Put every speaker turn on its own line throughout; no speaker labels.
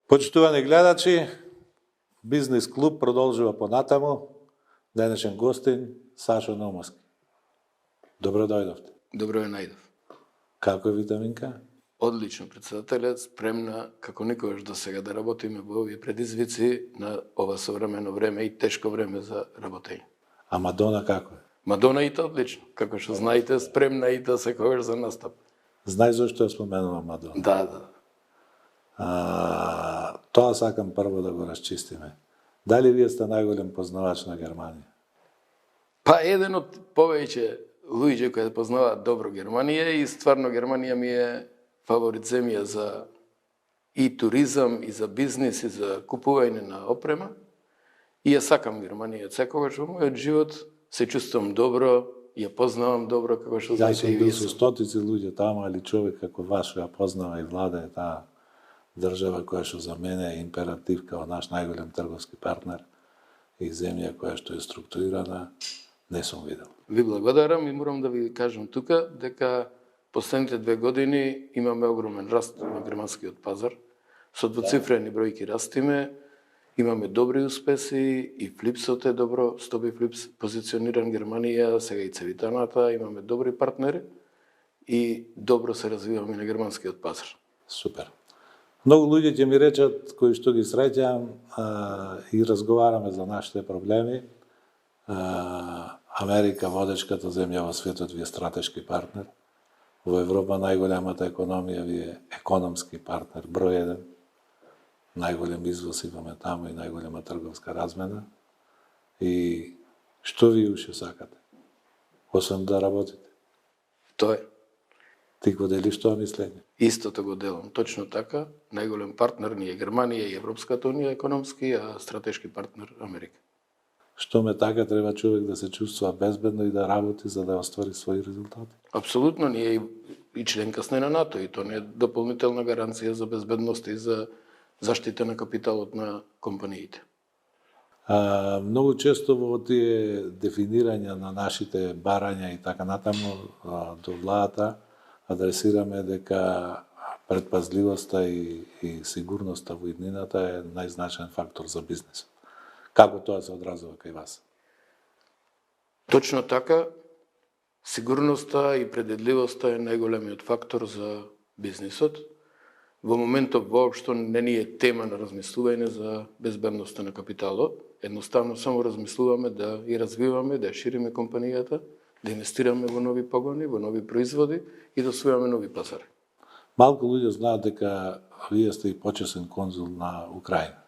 Почитувани гледачи, Бизнес клуб продолжува понатаму. Денешен гостин Сашо Номовски. Добро дојдовте.
Добро ја најдов.
Како е витаминка?
Одлично, председателят, спремна како никогаш до сега да работиме во овие предизвици на ова современо време и тешко време за работење.
А Мадона како е?
Мадона и одлично, како што знаете, спремна и секогаш за настап.
Знај зашто ја споменува Мадона?
Да.
Тоа сакам прво да го расчистиме. Дали вие сте најголем познавач на Германија?
Па еден од повеќе луѓе кои познаваат добро Германија и стварно Германија ми е фаворит земја за и туризам, и за бизнис, и за купување на опрема. И ја сакам Германија секогаш во мојот живот, се чувствувам добро, ја познавам добро, како што знаете и вие.
Јас сум бил со стотици луѓе таму, али човек како ваш ја познава и влада е таа држава која што за мене е императив као наш најголем трговски партнер и земја која што е структурирана, не сум видел.
Ви благодарам и морам да ви кажам тука дека последните 2 години имаме огромен раст на германскиот пазар. Со двоцифрени бројки растиме, имаме добри успеси и Флипсот е добро, Стоби Флипс позициониран Германија, сега и Цевитаната, имаме добри партнери и добро се развиваме на германскиот пазар.
Супер. Многу луѓе ќе ми речат, кои што ги среќам и разговараме за нашите проблеми, Америка, водечката земја во светот, ви е стратешки партнер. Во Европа најголемата економија ви е економски партнер, број 1. Најголем извоз имаме таму и најголема трговска размена. И што ви уште сакате? Освен да работите.
Тоа е.
Ти го делиш тоа мислење?
Истото го делам, точно така. Најголем партнер ни е Германија и Европската унија економски, а стратешки партнер Америка.
Што ме така треба човек да се чувствува безбедно и да работи за да оствари своји резултати?
Апсолутно, ние и членка сме на НАТО и тоа не е дополнителна гаранција за безбедност и за заштита на капиталот на компаниите.
Многу често во тие дефинирања на нашите барања и така натаму до владата адресираме дека предпазливоста и сигурноста во иднината е најзначаен фактор за бизнесот. Како тоа се одразува кај вас?
Точно така, сигурноста и предвидливоста е најголемиот фактор за бизнисот. Во моментот воопшто не ни е тема на размислување за безбедноста на капиталот. Едноставно само размислуваме да ја развиваме, да ја шириме компанијата, да инвестираме во нови погони, во нови производи и да освојаме нови пазари.
Малку луѓе знаат дека вие сте и почесен конзул на Украина.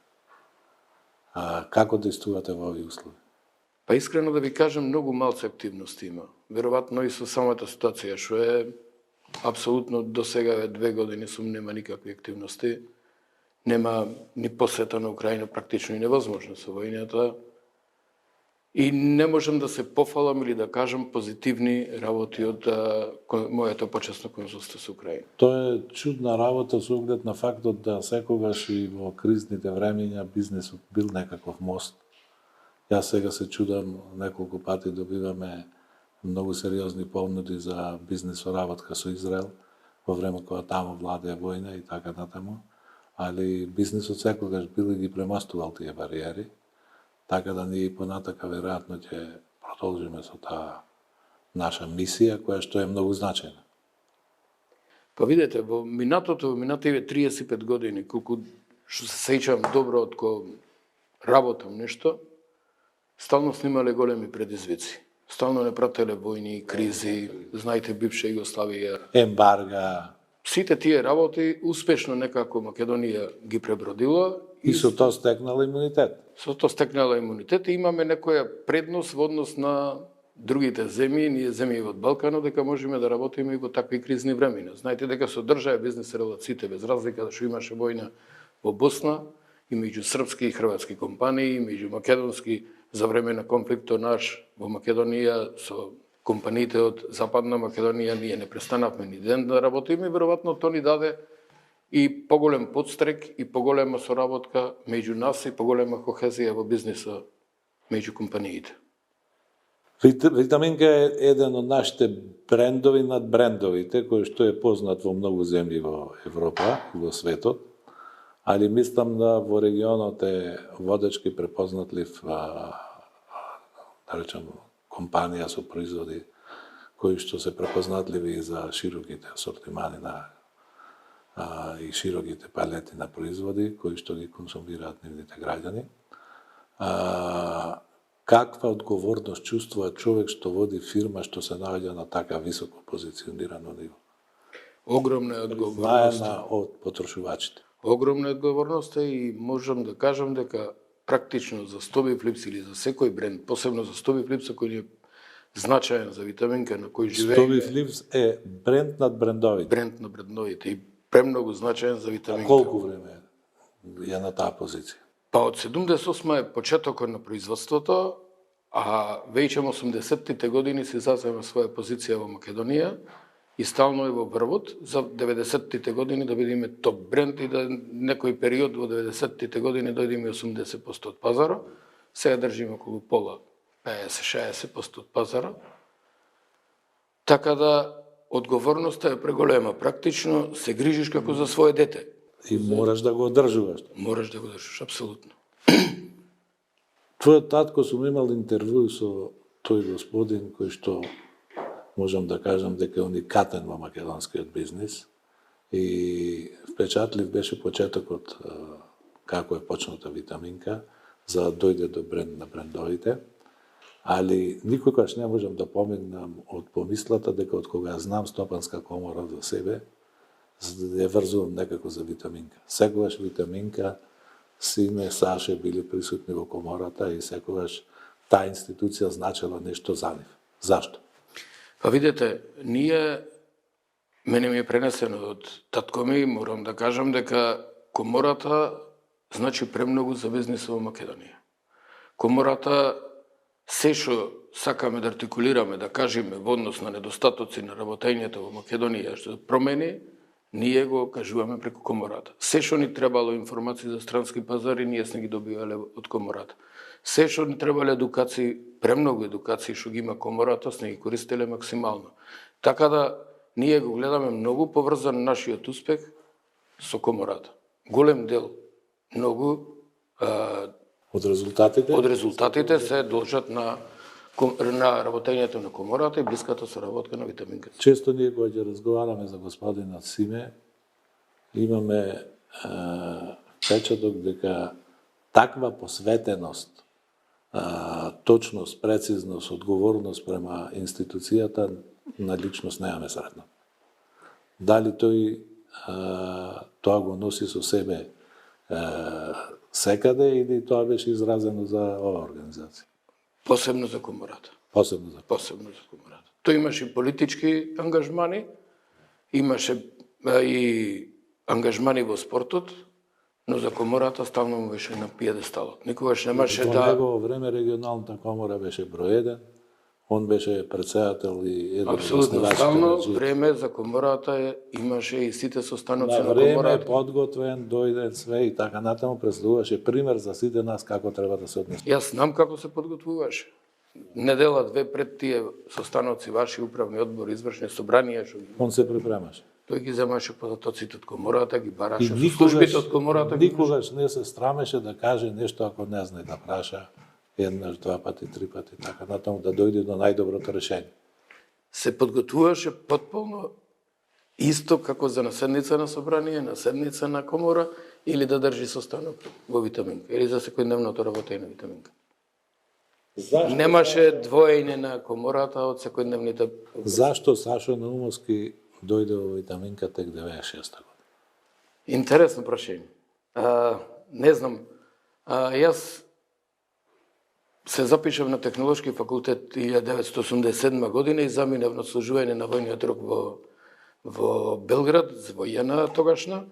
Како действувате во овие услови?
Па искрено да ви кажам, многу малце активности има. Веројатно и со самата ситуација што е апсолутно до сега 2 години сум нема никакви активности. Нема ни посета на Украина, практично и невозможно со војната. И не можам да се пофалам или да кажам позитивни работи од моето почесно конзулство со Украина.
Тоа е чудна работа со оглед на фактот да секогаш и во кризните времења бизнесот бил некаков мост. Јас сега се чудам, неколку пати добиваме многу сериозни понуди за бизнес работка со Израел во време кога таму владее војна и така натаму, али бизнесот секогаш бил и ги премастувал тие бариери. Така да ние и понатака веројатно ќе продолжиме со таа наша мисија, која што е многу значајна.
Па видете, во минативе 35 години, колку што се сеќавам добро од кога работам нешто, стално снимале големи предизвици. Стално не прателе војни, кризи, знаете, бивша Југославија.
Ембарга.
Сите тие работи успешно некако Македонија ги пребродила.
И со тоа стекнала имунитет.
Со тоа стекнала имунитет и имаме некоја предност во однос на другите земји, ние земји од Балканот, дека можеме да работиме и во такви кризни времена. Знаете дека со држава бизнес релациите, без разлика да што имаше војна во Босна, и меѓу српски и хрватски компании, меѓу македонски за време на конфликтот наш во Македонија со компаниите од Западна Македонија, ние не престанавме ни ден да работиме и веројатно тоа ни даде и поголем подстрек и поголема соработка меѓу нас и поголема кохезија во бизнисот меѓу компаниите.
Витаминка е еден од нашите брендови над брендовите, кој што е познат во многу земји во Европа и во светот, али мислам да во регионот е водечки препознатлив, да речем, компанија со производи кои што се препознатливи и за широките асортимани и широките палети на производи кои што ги консумираат нивните граѓани. Каква одговорност чувствува човек што води фирма што се наоѓа на така високо позиционирано ниво?
Огромна е одговорност.
Знаена од потрошувачите.
Огромна е одговорноста и можам да кажам дека практично за Стоби Флипс или за секој бренд, посебно за Стоби Флипс кој е значаен за витаминка на кој живее.
Стоби Флипс е бренд над брендовите.
Бренд на брендовите и премногу значаен за витаминка.
Колку време е на таа позиција?
Па од 78 е почетокот на производството, а веќе 80-тите години се зазема своја позиција во Македонија и стално е во врвот за 90-тите години да бидеме топ бренд и да некој период во 90-тите години дојдеме 80% од пазара. Сега држиме околу пола, 50-60% од пазара. Така да одговорноста е преголема. Практично се грижиш како за свое дете.
И мораш да го одржуваш.
Можеш да го држиш, апсолутно.
Твојот татко сум имал интервју со тој господин кој што можам да кажам дека е уникатен во македонскиот бизнис и впечатлив беше почетокот како е почната витаминка за да дојде до бренд на брендовите, али никогаш не можам да поминам од помислата дека од кога знам Стопанска комора за себе, ја врзувам некако за витаминка. Секогаш витаминка, Симе, Саше били присутни во комората и секогаш таа институција значела нешто за нив. Зашто?
Па видете, мене ми е пренесено од татко ми, морам да кажам дека комората значи премногу за бизнисот во Македонија. Комората, се што сакаме да артикулираме, да кажеме во однос на недостатоци на работењето во Македонија, што промени, ние го кажуваме преку комората. Се што ни требало информации за странски пазари, ние сме ги добивале од комората. Се што ни требале едукации, премногу едукации што ги има комората, сме ги користеле максимално. Така да ние го гледаме многу поврзан нашиот успех со комората. Голем дел, многу
Од резултатите
се должат на работењето на комората и блиската соработка на витаминката.
Често ние кога ќе разговараме за господинот Симе, имаме впечаток дека таква посветеност, точност, прецизност, одговорност према институцијата на личност немаме средно. Дали тој тоа го носи со себе секаде или тоа беше изразено за оваа организација?
Посебно за комората.
Посебно за
комората. Тој имаше политички ангажмани, имаше и ангажмани во спортот, но за комората стално му беше на пиедесталот. Никогаш немаше
Во
да...
негово време регионалната комора беше број 1, он беше председател и еден од
Апсолутно
основачите
стално
на џИ.
време за комората имаше и сите состаноци
На
на
време
комората.
подготвен, дојде све и така натаму представуваше пример за сите нас како треба да се однесеме.
Јас знам како се подготвуваше. Недела, две пред тие состаноци, ваши управни одбори, извршни собранија, што
Он се припремаше.
тој ги земаше податоците од комората, ги бараше
И
со службите од комората.
никогаш не се страмеше да каже нешто ако не знае да праша еднаш, два пати, три пати, така натаму да дојде до најдоброто решение.
Се подготвуваше потполно исто како за на седница на собрание, на седница на комора или да држи состанок во витаминка или за секојдневното работење на витаминка.
Зашто?
Немаше двоење на комората од секојдневните.
Зашто Сашо Наумовски дојде во витаминка тек 96 година?
Интересно прашање. Не знам. Јас се запишав на Технолошки факултет 1987 година и заминав на служување на војниот рок во Белград, во ЈНА тогашна.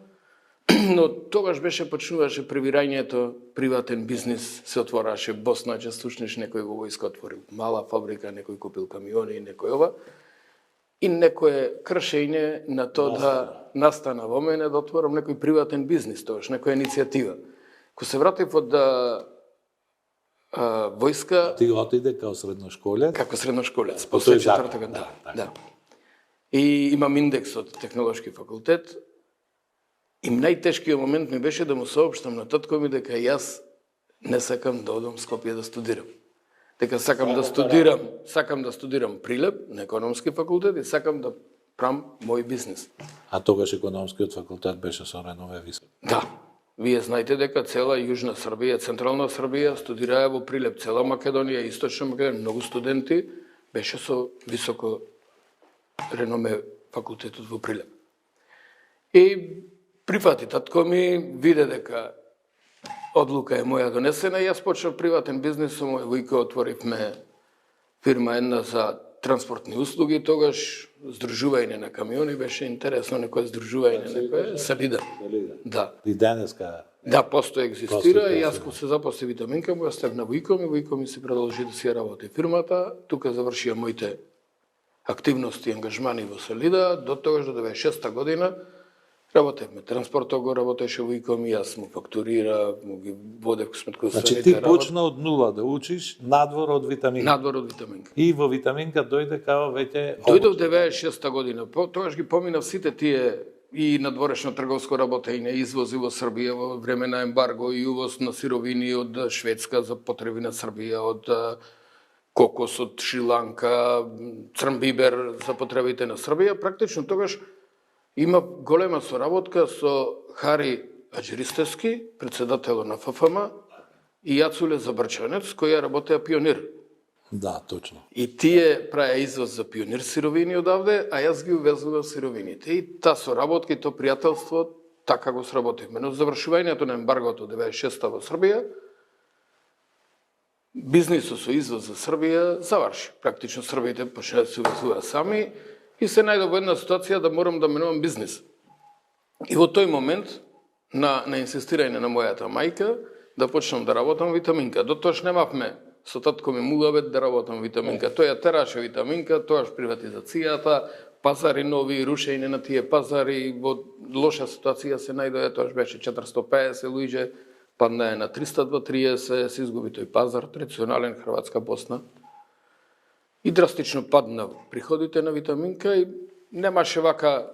Но тогаш почнуваше превирањето, приватен бизнис се отвораше, Босна, че слушнеш некој во војска отворил мала фабрика, некој купил камиони, некој ова. И некое кршење на тоа да настана во мене да отворам некој приватен бизнис, тогаш некоја иницијатива. Ко се вратив од војска,
Ти отиде као средношколец?
како средношколец,
По
после
тој закон,
четвртата,
да,
да. И имам индекс од Технолошки факултет. И најтешкиот момент ми беше да му соопштам на татко ми дека јас не сакам да одам в Скопје да студирам. Дека сакам да студирам Прилеп на економски факултет и сакам да правам мој бизнес.
А тогаш економскиот факултет беше со реноме висок.
Да. Вие знаете дека цела Јужна Србија, Централна Србија студираа во Прилеп, цела Македонија, Источна Македонија, многу студенти беше со високо реноме факултетот во Прилеп. И прифати татко ми, виде дека одлука е моја донесена, јас почнав приватен бизнес со мој вујко, отворивме фирма една за транспортни услуги, тогаш здружување на камиони беше интересно, некој здружување, некој Салида. Да.
И денеска
Да, постои екзистира и јас кога се запосли Витаминка, му ја став на вујко ми се продолжи да си ја работи фирмата, тука завршија моите активности и ангажмани во Салида, до тогаш до 96 година работевме. Транспортот го работеше вујко ми, јас му фактурира, му ги водев сметкоставите.
Значи ти почна од нула да учиш надвор од Витаминка.
Надвор од Витаминка.
И во Витаминка дојде као веќе...
Дојде од 96 година. Тогаш ги поминав сите тие и надворешно трговско работење, извози во Србија во време на ембарго и увоз на сировини од Шведска за потреби на Србија, од кокос од Шри-Ланка, црн бибер за потребите на Србија. Практично тогаш има голема соработка со Хари Аџиристевски, председател на ФФМ, и Јацуле Забрчанец, кој ја работеа Пионир.
Да, точно.
И тие правеа извоз за Пионир сировини одавде, а јас ги увезував сировините. И та соработка и то пријателство, така го сработивме. Но завршувањето на ембаргото 96-та во Србија, бизнисот со извоз за Србија заврши. Практично србите почнаа да се увезуваат сами и се најдов во една ситуација да морам да менувам бизнис. И во тој момент, на инсистирање на мојата мајка, да почнам да работам Витаминка. Дотоаш немавме со татко ми муавет да работам Витаминка. Тој ја тераше Витаминка, тоаш приватизацијата, пазари нови, рушење на тие пазари, во лоша ситуација се најдоа, тоаш беше 450 луѓе, падна е на 330, се изгуби тој пазар, традиционален Хрватска Босна. И драстично падна приходите на Витаминка и немаше вака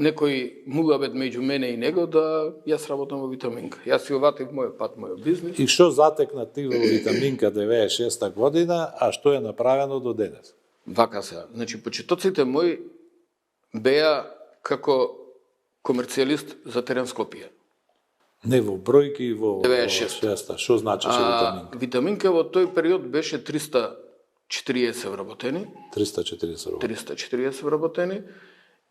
некој муавет меѓу мене и него да јас работам во Витаминка. Јас си оватив мојот пат, мојот бизнис.
И што затекна ти во Витаминка 96-та година, а што е направено до денес?
Вака се. Значи, почетоците мои беа како комерцијалист за терен Скопје.
Не во бројки, во
96-та.
Што значеше Витаминка?
Витаминка во тој период беше 340 вработени.
340
вработени.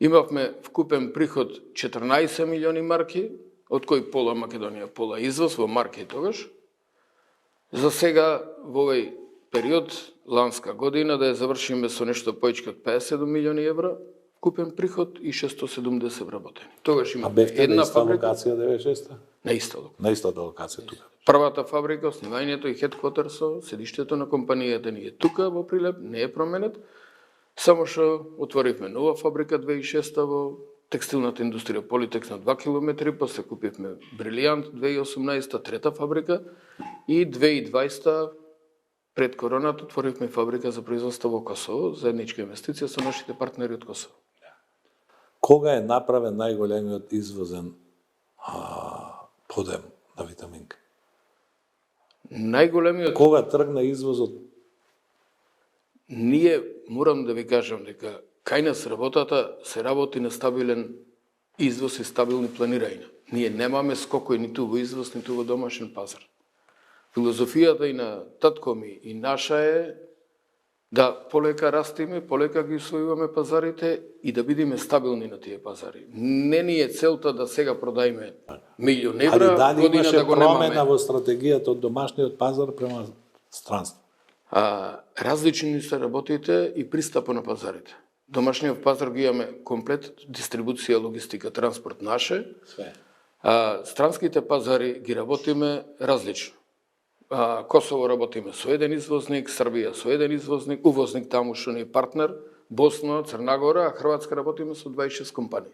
Имавме вкупен приход 14 милиони марки, од кои пола Македонија, пола извоз во марки тогаш. За сега, во овој период, ланска година, да ја завршиме со нешто поечки од 57 милиони евра, вкупен приход и 670 вработени. Тогаш имавме една фабрика.
А бевте на иста локација 96-та?
На иста локација.
На истата локација тука.
Првата фабрика, основањето и хедквотерсо, седиштето на компанијата ни е тука во Прилеп, не е променет. Само што отворивме нова фабрика 2006 во текстилната индустрија Политекс на 2 километри, после купивме Брилијант 2018 трета фабрика и 2020 пред короната отворивме фабрика за производство во Косово, заедничка инвестиција со нашите партнери од Косово.
Кога е направен најголемиот извозен подем на Витаминка?
Најголемиот...
Кога тргна извозот?
Ние, морам да ви кажам дека кај нас работата се работи на стабилен извоз и стабилни планирања. Ние немаме скокој ниту во извоз, ниту во домашен пазар. Филозофијата и на татко ми и наша е да полека растиме, полека ги усвојуваме пазарите и да бидеме стабилни на тие пазари. Не ни е целта да сега продајме милион евра,
дали
година
имаше
да го
промена
немаме.
во стратегијата од домашниот пазар према странство?
Различни се работите и пристапа на пазарите. Домашниот пазар ги имаме комплет, дистрибуција, логистика, транспорт наше.
Све.
Странските пазари ги работиме различно. Косово работиме со еден извозник, Србија со еден извозник, увозник таму што ни е партнер, Босна, Црна Гора, а Хрватска работиме со 26 компании.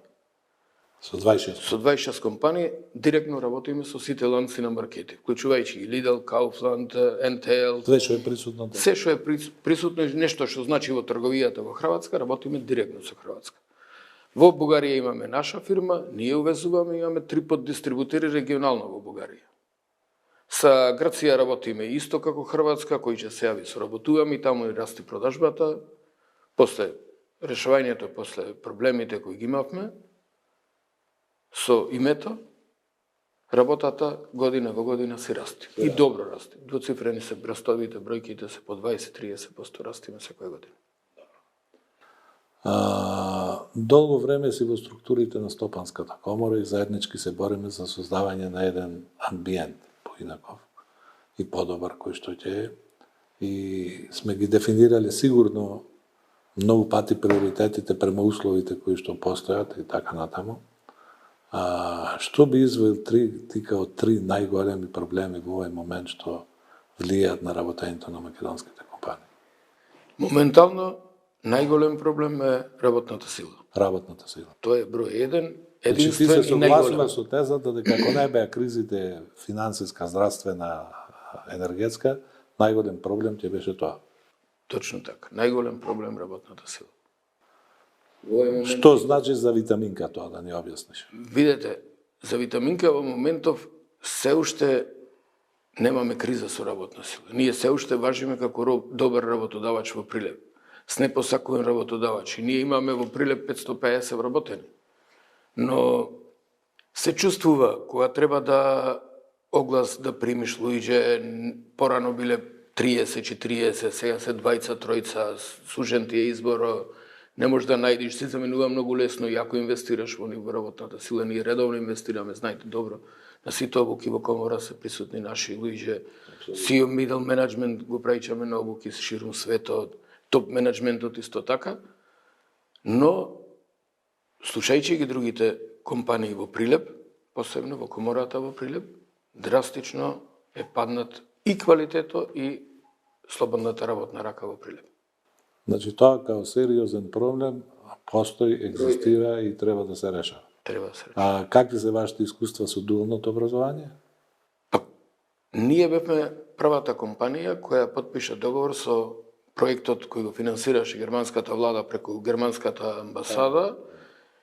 Со 26.
Со 26 компании директно работиме со сите ланци на маркети, вклучувајќи и Lidl, Kaufland, NTL.
Све што е присутно.
Се што е присутно, нешто што значи во трговијата во Хрватска, работиме директно со Хрватска. Во Бугарија имаме наша фирма, ние увезуваме, имаме 3 поддистрибутери регионално во Бугарија. Са Грција работиме исто како Хрватска, кој ќе се јави, соработуваме и таму и расти продажбата. После решавањето, после проблемите кои ги имавме, со името, работата година во година си расти. И добро расти. Двоцифрени се растовите, бројките се по 20-30% растиме секоја година.
Долго време си во структурите на Стопанската комора и заеднички се бориме за создавање на еден амбиент поинаков и подобар кој што ќе е. И сме ги дефинирале сигурно многу пати приоритетите према условите кои што постојат и така натаму. Што би извел ти као 3 најголеми проблеми во овој момент што влијаат на работењето на македонските компании?
Моментално најголем проблем е работната сила.
Работната сила.
Тоа е број 1,
Ти
единствен
се
и најголем.
согласуваш со тезата дека ако не беа кризите финансиска, здравствена, енергетска, најголем проблем ќе беше тоа.
Точно така. Најголем проблем работната сила. Во овој момент,
Што значи за витаминка тоа, да ни објасниш?
видете, за витаминка во моментов се уште немаме криза со работна сила. Ние се уште важиме како добар работодавач во Прилеп. С непосакуван работодавач. И ние имаме во Прилеп 550 вработени. Но се чувствува кога треба да оглас да примиш луѓе, порано биле 30-40, сега се 20-тројца, сужен ти е избор, не можеш да најдеш, се заменува многу лесно и ако инвестираш во ниво работната сила, ние редовно инвестираме, знаете добро, на сите обуки во комора се присутни наши луѓе, CEO middle management го праќаме на обуки ширум светот, топ менеджментот исто така, но слушајќи ги другите компании во Прилеп, посебно во комората во Прилеп, драстично е паднат и квалитето и слободната работна рака во Прилеп.
Значи тоа као сериозен проблем постои, екзистира и треба да се решава.
Треба да се реши.
Какви се вашите искуства со дуалното образование?
Па, ние бевме првата компанија која подпиша договор со проектот кој го финансираше германската влада преку германската амбасада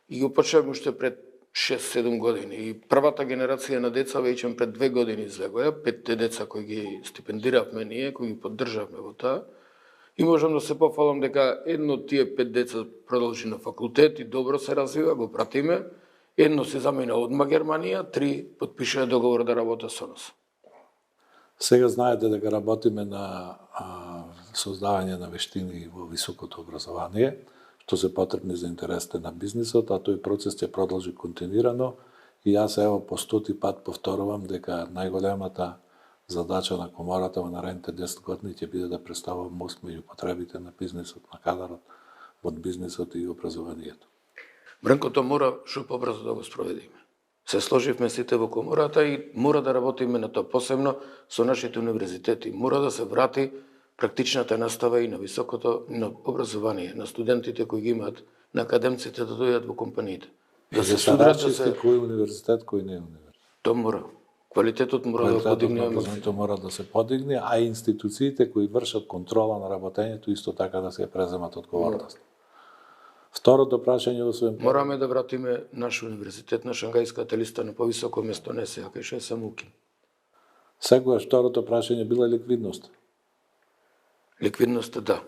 и го почнавме уште пред 6-7 години. И првата генерација на деца веќе пред 2 години излегоја, 5 деца кои ги стипендиравме ние, кои ги поддржавме во таа. И можам да се пофалам дека едно од тие 5 деца продолжи на факултет и добро се развива, го пратиме. Едно се замина одма Германија, 3 подпишаа договор да работа со нас.
Сега знаете дека работиме на создавање на вештини во високото образование, што се потребни за интересите на бизнисот, а тој процес ќе продолжи континуирано и јас ево по 100 пат повторувам дека најголемата задача на комората во наредните 10 години ќе биде да представува мост меѓу потребите на бизнисот, на кадарот, од бизнисот и образованието.
Бранко, тоа мора што побрзо да го спроведиме. Се сложивме сите во комората и мора да работиме на тоа, посебно со нашите универзитети. Мора да се врати практичната настава и на високото на образование, на студентите кои ги имаат, на академците да дојдат во компаниите.
Да се судрат да се кој универзитет, кој не е универзитет.
Тоа мора. Квалитетот мора да подигне.
Квалитетот мора да се подигне, а институциите кои вршат контрола на работењето исто така да се преземат одговорност. Второто прашање во својот.
Мораме да вратиме наш универзитет на Шангајската листа на повисоко место, не сега, кај што е Самуки.
Секогаш второто прашање била ликвидност.
Ликвидноста, да.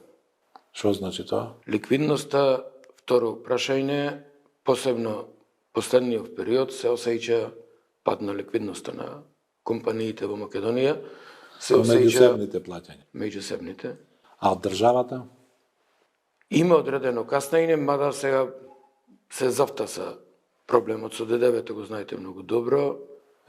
Што значи тоа?
Ликвидноста, второ прашање, посебно последниот период се осеќа пад на ликвидноста на компаниите во Македонија. Се осеќа
меѓусебните плаќања.
Меѓусебните.
А од државата?
Има одредено каснење, мада сега се зафтаса проблемот со ДДВ-то, го знаете многу добро.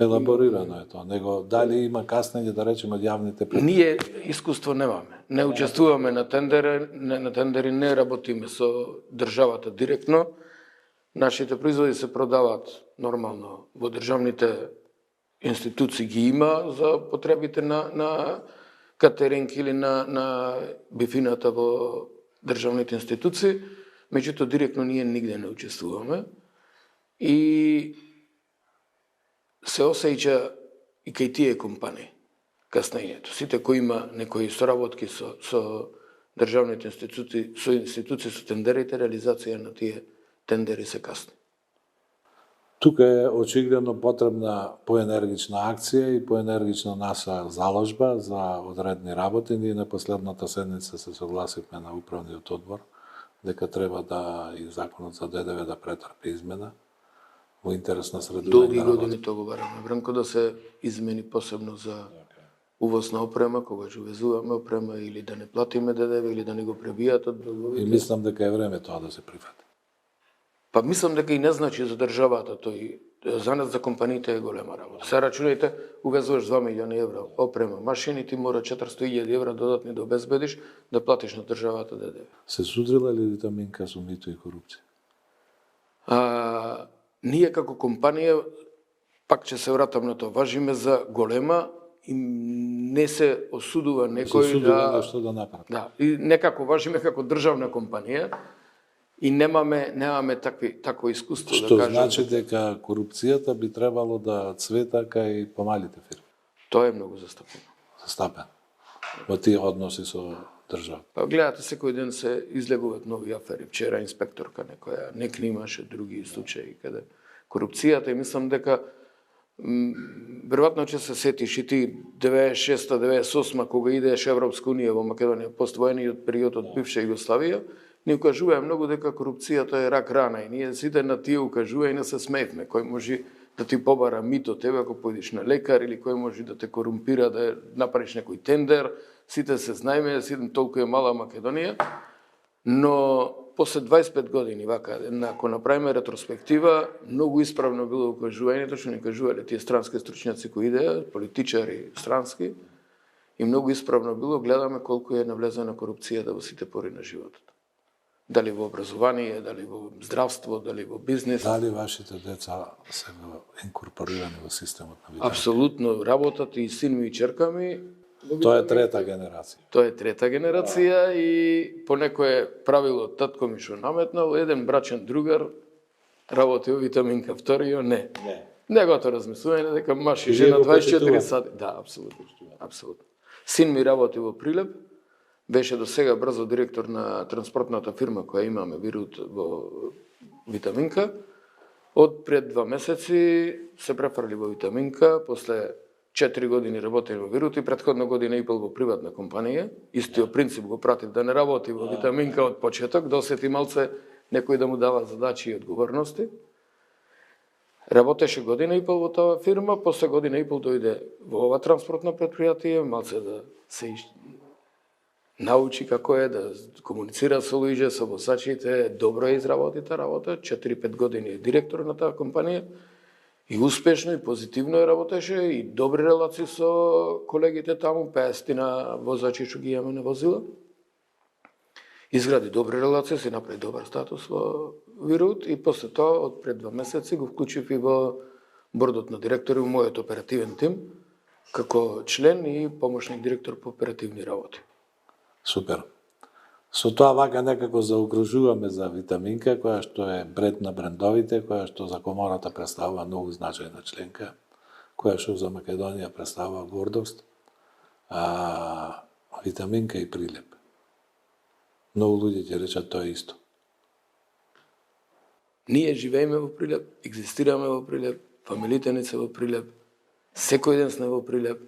Елаборирано е тоа. Него дали има каснење, да речеме, од јавните предпријатија?
Ние искуство немаме. Не учествуваме на тендери, не работиме со државата директно. Нашите производи се продаваат нормално во државните институции, ги има за потребите на катеринг или на бифината во државните институции, меѓуто директно ние нигде не учествуваме. И се осеќа и кај тие компании каснењето. Сите кои има некои соработки со државните институции, со тендерите, реализација на тие тендери се касни.
Тука е очигледно потребна поенергична акција и поенергична наша заложба за одредни работи. Ние на последната седница се согласивме на управниот одбор дека треба да и законот за ДДВ да претрпи измена во интерес на средување
Долги
на работа.
години тоа го бараме. Бранко да се измени посебно за увоз на опрема, кога ќе увезуваме опрема или да не платиме ДДВ или да не го пребијат од договор.
И мислам дека е време тоа да се прифати.
Па мислам дека и не значи за државата тој. За нас, за компаниите е голема работа. Се рачунајте, увезуваш 2 милиони евра опрема, машини, ти мора 400.000 евра додатни да обезбедиш, да платиш на државата ДДВ.
Се судрила ли витаминка со мито и корупција?
Ние како компанија, пак ќе се вратам на тоа, важиме за голема и не се осудува некој
Се судува
да...
нешто да направи.
Да, и некако важиме како државна компанија и немаме такво искуство
Што
да кажам.
значи дека корупцијата би требало да цвета кај помалите фирми,
Тоа е многу застапено.
застапен во тие односи со држава.
Па гледате, секој ден се излегуваат нови афери. Вчера инспекторка некоја не книмаше, други случаи каде корупцијата и мислам дека веројатно ќе се сетиш и ти 96-98 кога идеш Европска унија во Македонија поствоениот период од бивша Југославија, ни укажуваа многу дека корупцијата е рак рана и ние сите на тие укажува и не се смеевме. Кој може да ти побара мито тебе ако појдеш на лекар или кој може да те корумпира да направиш некој тендер. Сите се знаеме, сите толку е мала Македонија, но после 25 години вака, ако направиме ретроспектива, многу исправно било укажувањето што ни кажувале тие странски стручњаци кои идеа, политичари странски, и многу исправно било, гледаме колку е навлезена корупцијата во сите пори на животот. Дали во образование, дали во здравство, дали во бизнес.
Дали вашите деца се инкорпорирани во системот на витамин?
Апсолутно, работат и син ми и черка ми.
Тоа е трета генерација.
Тоа е трета генерација и по некое правило татко ми што наметнал, еден брачен другар работи во витаминка, вториот не. Негото размислување дека маж и жена 24 сати. Да, апсолутно. Апсолутно. Син ми работи во Прилеп, беше до сега брзо директор на транспортната фирма која имаме Вирут во Витаминка. Од пред 2 месеци се префрли во Витаминка, после 4 години работи во Вирут и претходна година и пол во приватна компанија. Истиот принцип го пратив да не работи во Витаминка од почеток, да осети малце некој да му дава задачи и одговорности. Работеше година и пол во таа фирма, после година и пол дојде во ова транспортно предпријатие, малце да се научи како е да комуницира со луѓе, со возачите, добро е изработи таа работа, 4-5 години е директор на таа компанија и успешно и позитивно е работеше и добри релации со колегите таму, 50 возачи што ги имаме на возила. Изгради добри релации, си направи добар статус во Вирут и после тоа, од пред 2 месеци, го вклучив и во бордот на директори во мојот оперативен тим, како член и помошник директор по оперативни работи.
Супер. Со тоа вака некако заокружуваме за витаминка, која што е бред на брендовите, која што за комората представува многу значајна членка, која што за Македонија представува гордост, витаминка и Прилеп. Многу луѓе ќе речат тоа исто.
Ние живееме во Прилеп, екзистираме во Прилеп, фамилите ни се во Прилеп, секој ден сме во Прилеп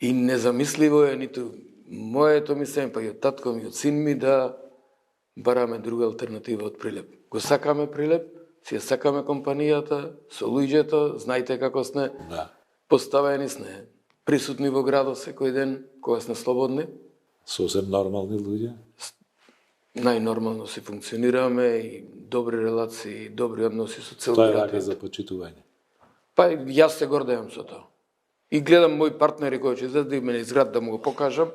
и незамисливо е ниту моето мислење, па и од татко ми, од син ми да бараме друга алтернатива од Прилеп. Го сакаме Прилеп, си ја сакаме компанијата, со луѓето, знаете како сме поставени, сме присутни во градот секој ден, кога сме слободни.
Сосем нормални луѓе.
Најнормално си функционираме и добри релации, добри односи со цел
Тоа е
град.
вака за почитување.
Па јас се гордеам со тоа. И гледам мои партнери кои ќе излезат ме изград да му го покажам,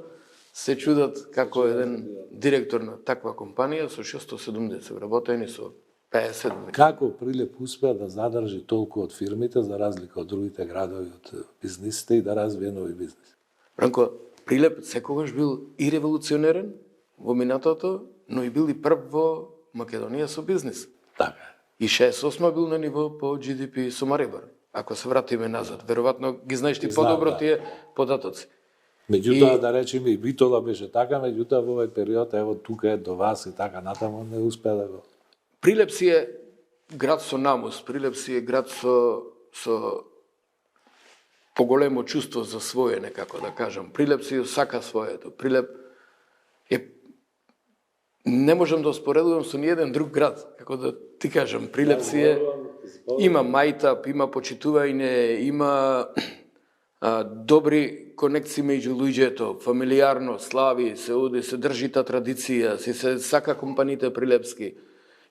се чудат како еден директор на таква компанија со 670 вработени, со 50.
Како Прилеп успеа да задржи толку од фирмите, за разлика од другите градови, од бизнисите и да развие нови бизнис?
Бранко, Прилеп секогаш бил и револуционерен во минатото, но и бил и прв во Македонија со бизнис.
Така.
И 68 бил на ниво по GDP со Марибор. Ако се вратиме назад, веројатно ги знаеш ти подобро тие податоци.
Меѓутоа, да речеме, и Битола беше така, меѓутоа во овој период, ево тука е до вас и така натаму, не успеа да го.
Прилепси е град со намус, Прилепси е град со поголемо чувство за свое, некако да кажам. Прилепси сака своето. Прилеп е... Не можам да споредувам со ниеден друг град, како да ти кажам. Прилепси е... Има мајтап, има почитување, има добри конекции меѓу луѓето, фамилиарно, слави, се оди, се држи та традиција, се сака компаниите прилепски.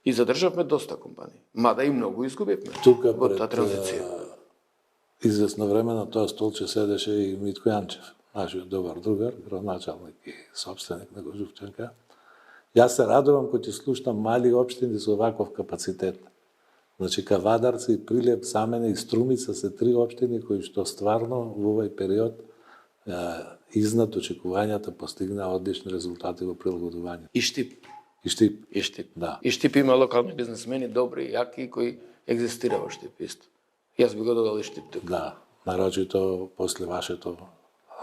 И задржавме доста компании. Мада и многу изгубивме
Тука
во
пред
таа транзиција.
известно време на тоа столче седеше и Митко Јанчев, нашиот добар другар, градоначалник и собственик на Гожувчанка. Јас се радувам кога ќе слушнам мали општини со ваков капацитет. Значи, Кавадарци, Прилеп, Самене и Струмица се три општини кои што стварно во овој период изнад очекувањата постигнаа одлични резултати во прилагодување.
И Штип.
И Штип.
И Штип.
Да.
И Штип има локални бизнесмени, добри, јаки, кои екзистира во Штип исто. Јас би го додал и Штип тука.
Да, нарочито после вашата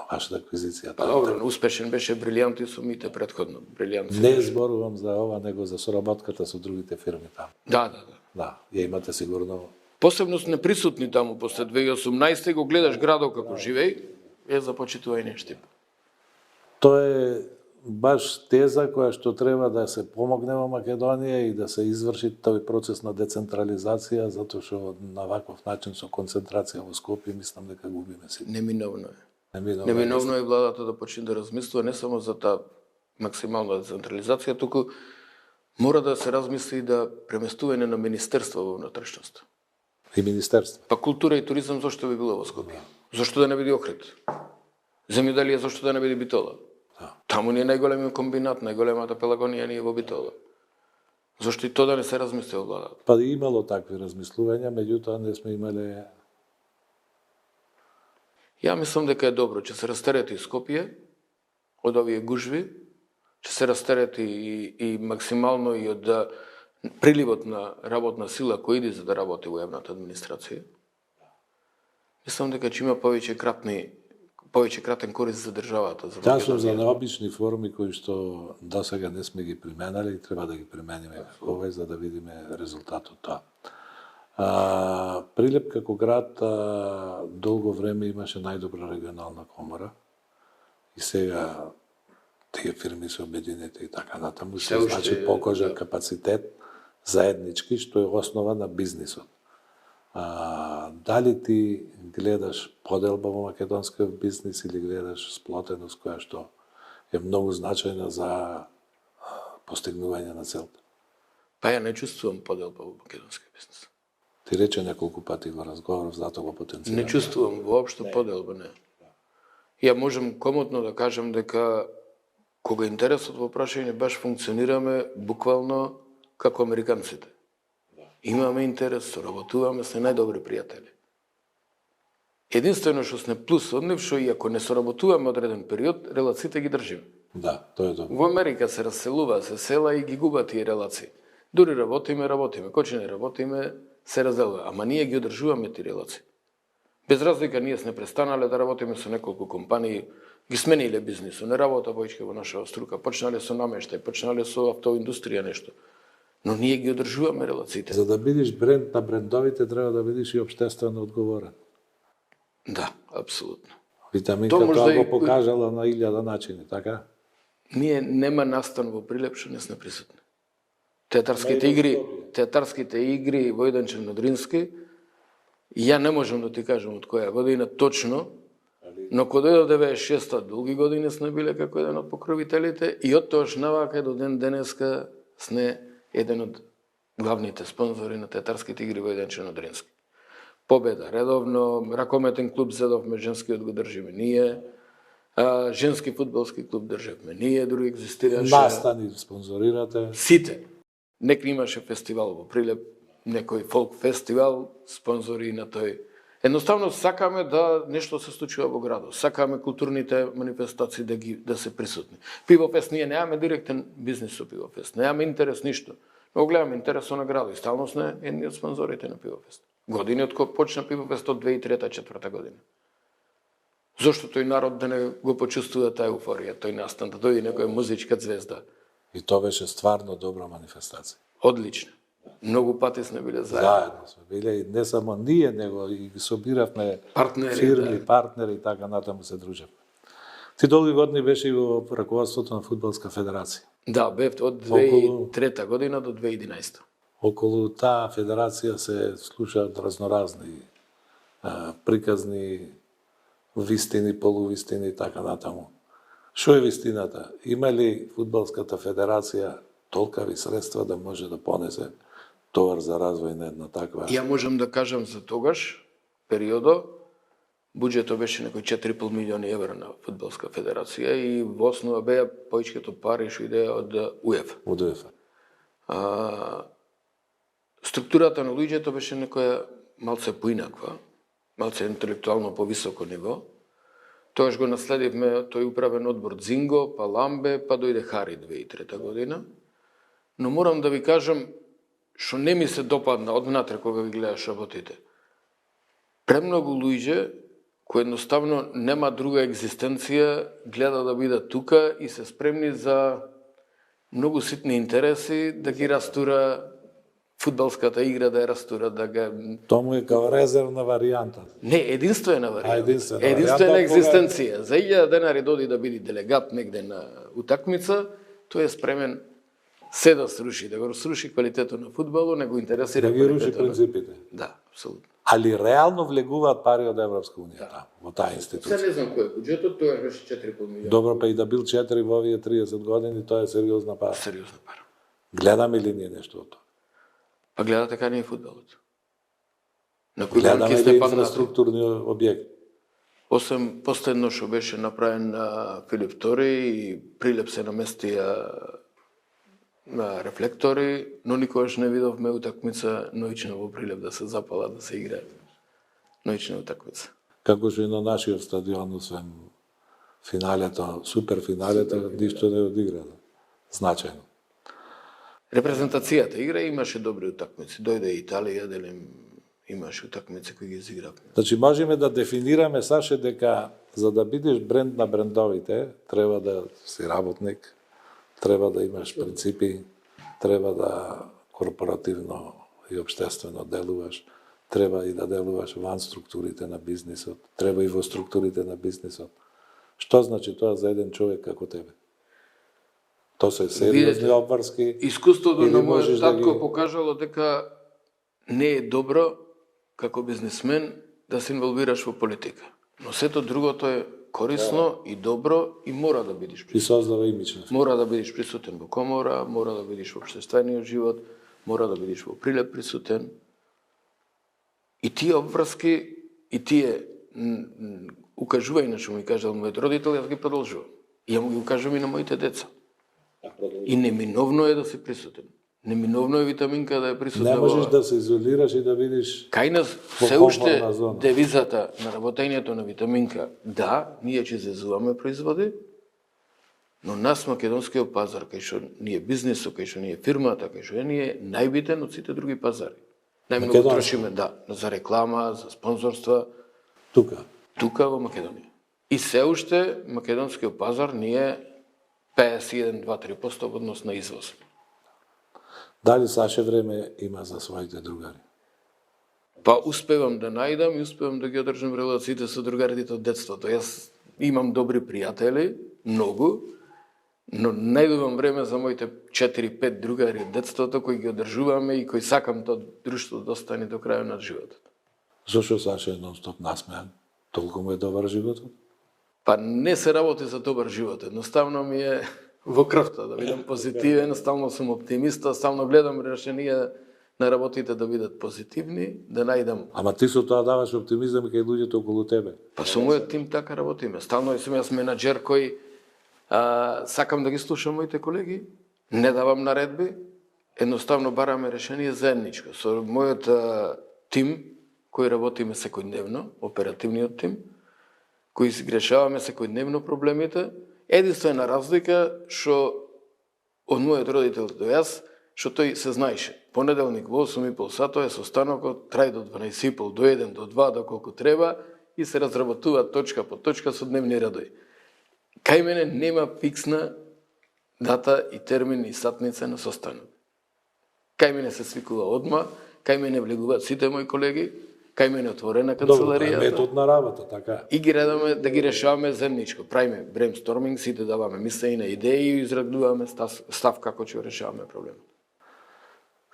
аквизиција.
Па добро, успешен беше Брилијант и сумите предходно. Брилијант.
Не зборувам за ова, него за соработката со другите фирми таму.
Да.
Да, ја имате сигурно.
Посебно сме присутни таму после 2018 го гледаш градот како живеј, е започитува и не Штип.
Тоа е баш теза која што треба да се помогне во Македонија и да се изврши тој процес на децентрализација, затоа што на ваков начин со концентрација во Скопје мислам дека губиме сите.
Неминовно е.
Неминовно
Неминовно е владата да почне да размислува не само за таа максимална децентрализација, туку мора да се размисли и да преместување на министерство во внатрешноста.
И министерство.
Па култура и туризам зошто би било во Скопје? Зошто да не биде Охрид? Земјоделие зошто да не биде Битола?
Да.
Таму ни е најголемиот комбинат, најголемата Пелагонија ни е во Битола. Зошто и тоа да не се размисли во владата?
Па имало такви размислувања, меѓутоа не сме имале.
Ја мислам дека е добро, ќе се растерети Скопје од овие гужви, ќе се растерети и максимално и од приливот на работна сила кој иде за да работи во јавната администрација. Мислам дека ќе има повеќе кратен корист за државата. За
Таа сум за необични форми кои што досега не сме ги применали и треба да ги примениме овој за да видиме резултатот тоа. Прилеп како град долго време имаше најдобра регионална комора и сега тие фирми се обединети и така натаму, се значи покажа капацитет заеднички што е основа на бизнисот. Дали ти гледаш поделба во македонскиот бизнис или гледаш сплотеност која што е многу значајна за постигнување на целта?
Па ја не чувствувам поделба во македонскиот бизнис.
Ти рече неколку пати во разговор, затоа го потенцирам.
Не чувствувам воопшто поделба, не. Ја можам комотно да кажам дека кога интересот во прашање баш функционираме буквално како американците. Имаме интерес, соработуваме, сме најдобри пријатели. Единствено што сме плюс од нив, што и ако не соработуваме одреден период, релациите ги држиме.
Да, тоа е добро.
Во Америка се раселува, се села и ги губа тие релации. Дури работиме, кој не работиме, се разделува. Ама ние ги одржуваме тие релации. Без разлика, ние сме престанале да работиме со неколку компании, ги смениле бизнисот, не работа повеќе во нашава струка, почнале со намештај, почнале со автоиндустрија нешто. Но ние ги одржуваме релациите.
За да бидеш бренд на брендовите, треба да бидеш и обштествено одговорен.
Да, апсолутно.
Витаминка тоа го покажала на 1000 начини, така?
Ние нема настан во Прилеп што не сме присутни. Театарските игри во Војданчев Надрински, ја не можам да ти кажам од која година точно, но кога дојде 96-та, долги години сме биле како еден од покровителите и од тоаш навака до ден денеска сме еден од главните спонзори на театарските игри во Војданчев Надрински. Победа, редовно, ракометен клуб Зедовме, женскиот го држиме ние, женски фудбалски клуб државме ние, други екзистираше.
Настани спонзорирате.
Сите. Некој имаше фестивал во Прилеп, некој фолк фестивал, спонзори на тој. Едноставно сакаме да нешто се случува во градот. Сакаме културните манифестации да се присутни. Пивофест, ние немаме директен бизнис со Пивофест. Немаме интерес ништо. Но гледаме интересот на градот и стално сме едни од спонзорите на Пивофест. Години од кога почна Пивофест од 2003-2004 година. Зошто тој народ да не го почувствува таа еуфорија, тој настан, да дојде некоја музичка звезда.
И тоа беше стварно добра манифестација.
Одлично. Многу пати сме биле заедно.
Заедно сме биле и не само ние, него и ги собиравме
Партнери,
фирми,
да.
партнери и така натаму се дружевме. Ти долги години беше и во раководството на Фудбалска федерација.
Да, бев од 2003 година до 2011.
Околу таа федерација се слушаат разноразни приказни, вистини, полувистини и така натаму. Што е вистината? Има ли Фудбалската федерација толкави средства да може да понесе товар за развој на една таква?
Ја можам да кажам за тогаш, периодо, буџетот беше некои 4,5 милиони евра на Фудбалска федерација и во основа беа повеќето пари што идеа од УЕФА.
Од УЕФА.
Структурата на луѓето беше некоја малце поинаква, малце интелектуално повисоко ниво. Тогаш го наследивме тој управен одбор Дзинго, па Ламбе, па дојде Хари 2003 година. Но морам да ви кажам што не ми се допадна однатре кога ги гледаш работите. Премногу луѓе кои едноставно нема друга екзистенција, гледа да бидат тука и се спремни за многу ситни интереси да ги растура фудбалската игра, да ја растура, да га...
Тому е као резервна варијанта.
Не, единствена варијанта.
Единствена
Единствена
варијанта,
екзистенција. За 1000 денари доди да биде делегат негде на утакмица, тој е спремен се да сруши, да го сруши квалитетот на фудбалот, не го интересира
Да ги руши
квалитетот на-
принципите.
Да, апсолутно.
Али реално влегуваат пари од Европска унија таму, во таа
Се
институција.
не знам кој е буџетот, тоа беше 4,5 милиона.
Добро, па и да бил 4 во овие 30 години, тоа е сериозна пара.
Сериозна пара.
Гледаме ли ние нешто од тоа?
Па гледате кај не е фудбалот. На кој
Гледаме
банки
ли
сте паднати?
инфраструктурни објекти?
Освен последно што беше направен на Филип II и прилеп се наместија на рефлектори, но никогаш не видовме утакмица ноќна во прилеп да се запала, да се играе. Ноќна утакмица.
Како што и на нашиот стадион, освен финалето, супер финалето, ништо не одиграно. Значајно.
Репрезентацијата игра имаше добри утакмици. Дојде Италија, делим имаше утакмици кои ги изигравме.
Значи, можеме да дефинираме, Саше, дека за да бидеш бренд на брендовите, треба да си работник, треба да имаш принципи, треба да корпоративно и обштествено делуваш, треба и да делуваш ван структурите на бизнисот, треба и во структурите на бизнисот. Што значи тоа за еден човек како тебе? Тоа се сериозни
Видете,
обврски.
Искуството
или
на
можеш
мојот
да
татко
ги-
покажало дека не е добро како бизнисмен да се инволвираш во политика. Но сето другото е корисно и добро и мора да бидеш
И
присутен.
создава имидж на
Мора да бидеш присутен во комора, мора да бидеш во општествениот живот, мора да бидеш во прилеп присутен. И тие обврски, и тие укажувања што ми кажал мојот родител, јас ги продолжувам. И ја му ги укажувам и на моите деца. И неминовно е да си присутен. Неминовно е витаминка да е присутна.
Не можеш да се изолираш и да видиш
Кај нас
во
се уште
комфортна зона.
девизата на работењето на витаминка, да, ние ќе зезуваме производи, но нас македонскиот пазар, кај што ние бизнисот, кај што ние фирмата, кај што е ние најбитен од сите други пазари. Најмногу
Македонски.
трошиме, да, за реклама, за спонзорства,
тука.
тука во Македонија. И се уште македонскиот пазар ние 51-2-3% во однос на извоз.
Дали Саше време има за своите другари?
Па успевам да најдам и успевам да ги одржам релациите со другарите од детството. Јас имам добри пријатели, многу, но најдувам време за моите 4-5 другари од детството кои ги одржуваме и кои сакам тоа друштво да остане до крајот на животот.
Зошто Саше е нон-стоп насмеан? Толку му е добар животот?
Па не се работи за добар живот, едноставно ми е во крвта да бидам позитивен, стално сум оптимиста, стално гледам решенија на работите да бидат позитивни, да најдам.
Ама ти со тоа даваш оптимизам и кај луѓето околу тебе.
Па со мојот тим така работиме. Стално сум јас менаџер кој сакам да ги слушам моите колеги, не давам наредби, едноставно бараме решение заедничко. Со мојот тим, кој работиме секојдневно, оперативниот тим, кои си решаваме секојдневно проблемите, единствена разлика што од мојот родител до јас, што тој се знаеше. Понеделник во 8:30 сато е состанокот, трај до 12:30, до 1, до 2, до колку треба и се разработува точка по точка со дневни редови. Кај мене нема фиксна дата и термин и сатница на состанок. Кај мене се свикува одма, кај мене влегуваат сите мои колеги, кај мене отворена
Добро, тоа е
канцеларијата.
метод на работа, така.
И ги гледаме да ги решаваме заедничко. Правиме брейнсторминг, сите даваме мислење на идеи и израдуваме став како ќе решаваме проблемот.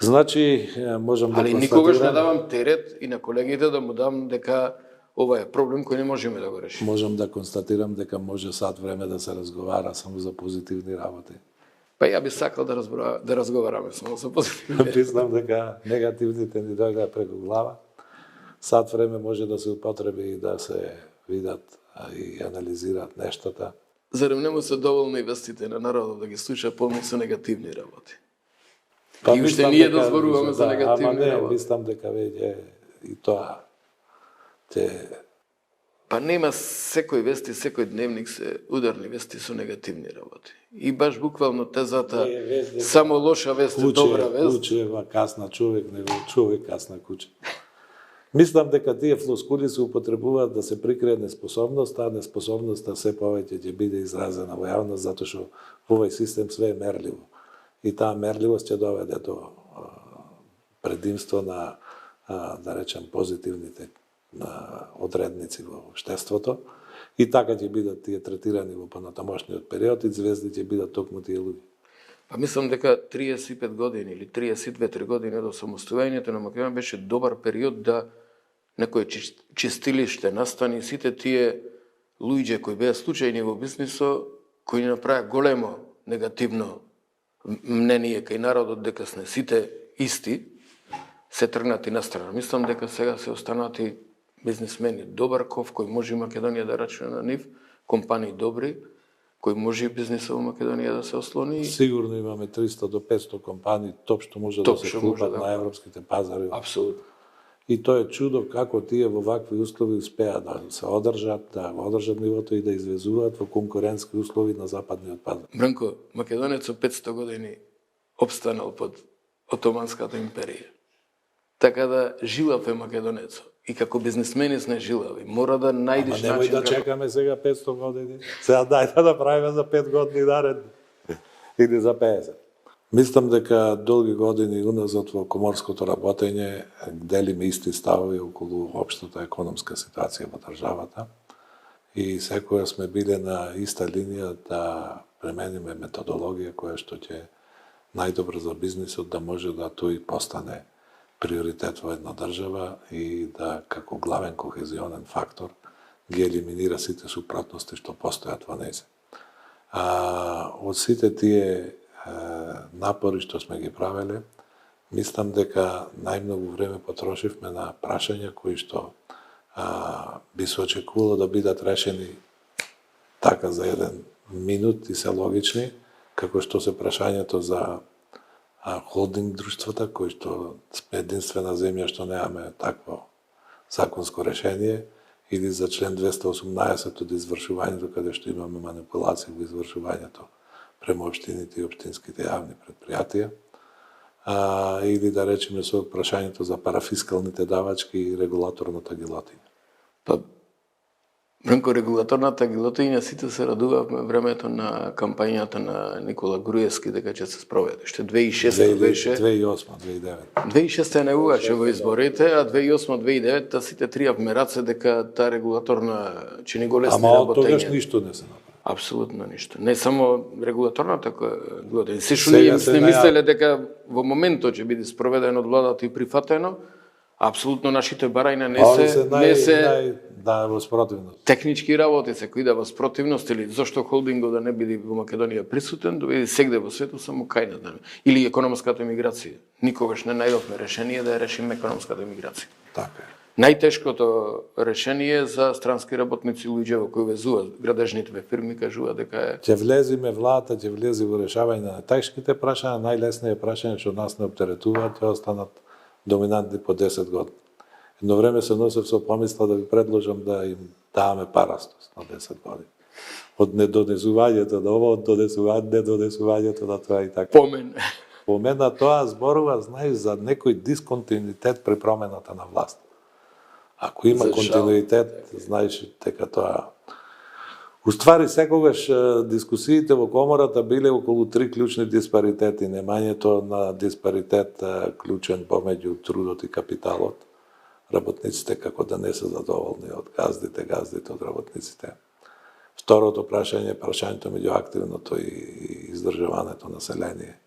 Значи, можам да
Али
констатирам...
никогаш не давам терет и на колегите да му дам дека ова е проблем кој не можеме да го решиме.
Можам да констатирам дека може сат време да се разговара само за позитивни работи.
Па ја би сакал да разговараме само за позитивни.
Признам дека негативните ни дојдоа преку глава. Сат време може да се употреби и да се видат и анализираат нештата.
Зарем не му се доволно и вестите на народот да ги слуша полни со негативни работи?
Па
И уште
мислам
ние
дека-
дозволуваме за негативни
ама не,
работи.
мислам дека веќе и тоа те
Па нема секој вести, секој дневник се ударни вести со негативни работи. И баш буквално тезата
Не, вест дека
само лоша вест е добра вест.
кучева касна човек, него човек касна куче. Мислам дека тие флоскули се употребуваат да се прикрие неспособност, а неспособноста се повеќе ќе биде изразена во јавност, затоа што во овој систем све е мерливо. И таа мерливост ќе доведе до предимство на, да речем, позитивните одредници во општеството. И така ќе бидат тие третирани во понатамошниот период и звезди ќе бидат токму тие луѓе.
Па мислам дека 35 години или 32-3 години до самостојањето на Македонија беше добар период да некој чистилиште настани сите тие луѓе кои беа случајни во бизнисот, кои ни направија големо негативно мнение кај народот дека сме сите исти, се тргнати на страна. Мислам дека сега се останати бизнисмени добар ков кој може Македонија да рачуне на нив, компании добри, кој може бизнисот во Македонија да се ослони.
Сигурно имаме 300 до 500 компании топ што може да се
Што може
клупат
да-
на европските пазари.
Апсолутно.
И тоа е чудо како тие во вакви услови успеат да се одржат, да го одржат нивото и да извезуваат во конкурентски услови на западниот пазар.
Бранко, македонец со 500 години обстанал под Отоманската империја. Така да жилав е македонецот. И како бизнисмени сме жилави. Мора да
Ама
најдеш
немој
начин
да чекаме сега 500 години. Сега дај да правиме за 5 години наредни. Или за 50. Мислам дека долги години уназад во коморското работење делиме исти ставови околу општата економска ситуација во државата и секоја сме биле на иста линија да премениме методологија која што ќе најдобро за бизнисот да може да тој постане приоритет во една држава и да како главен кохезионен фактор ги елиминира сите супротности што постојат во нејзе. Од сите тие напори што сме ги правеле, мислам дека најмногу време потрошивме на прашања кои што би се очекувало да бидат решени така за еден минут и се логични, како што се прашањето за холдинг друштвата, кои што сме единствена земја што немаме такво законско решение, или за член 218 од извршувањето, каде што имаме манипулација во извршувањето према општините и општинските јавни предпријатија, или да речеме со прашањето за парафискалните давачки и регулаторната гилотиња.
Па, Бранко, регулаторната гилотиња сите се радувавме времето на кампањата на Никола Груевски дека ќе се спроведе. Што 2006 беше.
2008-2009.
2006 не угаше во изборите, а 2008-2009 сите тријавме раце дека таа регулаторна че ни го лесни
Ама од тогаш
работење.
ништо не се направи.
Апсолутно ништо. Не само регулаторната година. Се што
Сега
ние
се
не
најави.
мислеле дека во моментот ќе биде спроведено од владата и прифатено, апсолутно нашите барања не се
да, во спротивност.
технички работи се кои да во спротивност или зошто холдингот да не биде во Македонија присутен, да биде сегде во светот само кај на ден. Или економската емиграција. Никогаш не најдовме решение да ја решиме економската емиграција.
Така е.
Најтешкото решение за странски работници луѓе во кои везуваат градежните фирми кажуваат дека е
Ќе влезиме влада, ќе влези во решавање на тешките прашања, најлесниот прашање што нас не оптеретуваат, ќе останат доминантни по 10 години. Едно време се носев со помисла да ви предложам да им даваме парастост на 10 години. Од недонесувањето на ово, од недонесувањето на тоа и така.
помен.
По мене тоа зборува, знаеш, за некој дисконтинуитет при промената на власт. Ако има
За жал.
континуитет, знаеш дека тоа Уствари, секогаш дискусиите во комората биле околу три клучни диспаритети. Немањето на диспаритет клучен помеѓу трудот и капиталот. Работниците како да не се задоволни од газдите, газдите од работниците. Второто прашање е прашањето меѓу активното и издржаваното население.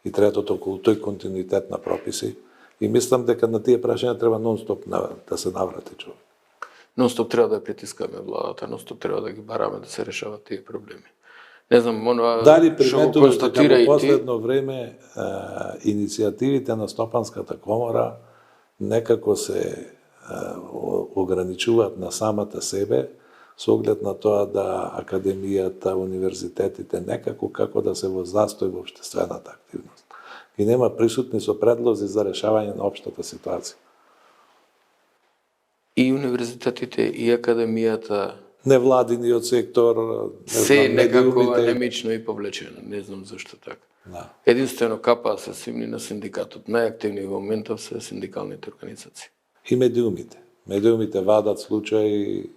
И третото околу тој континуитет на прописи. И мислам дека на тие прашања треба нон-стоп да се наврати човек.
Нон-стоп треба да притискаме владата, нон-стоп треба да ги бараме да се решават тие проблеми. Не знам, онова
Дали
што го
приметувате
констатира
дека
и
во
ти,
последно време иницијативите на Стопанската комора некако се ограничуваат на самата себе, со оглед на тоа да академијата, универзитетите некако како да се во застој во општествената активност. И нема присутни со предлози за решавање на општата ситуација.
и универзитетите, и академијата,
Невладиниот сектор,
се некако
медиумите.
анемично и повлечено. Не знам зашто така.
Да.
Единствено капаа се симни на синдикатот. Најактивни во моментов се синдикалните организации.
И медиумите. Медиумите вадат случаи,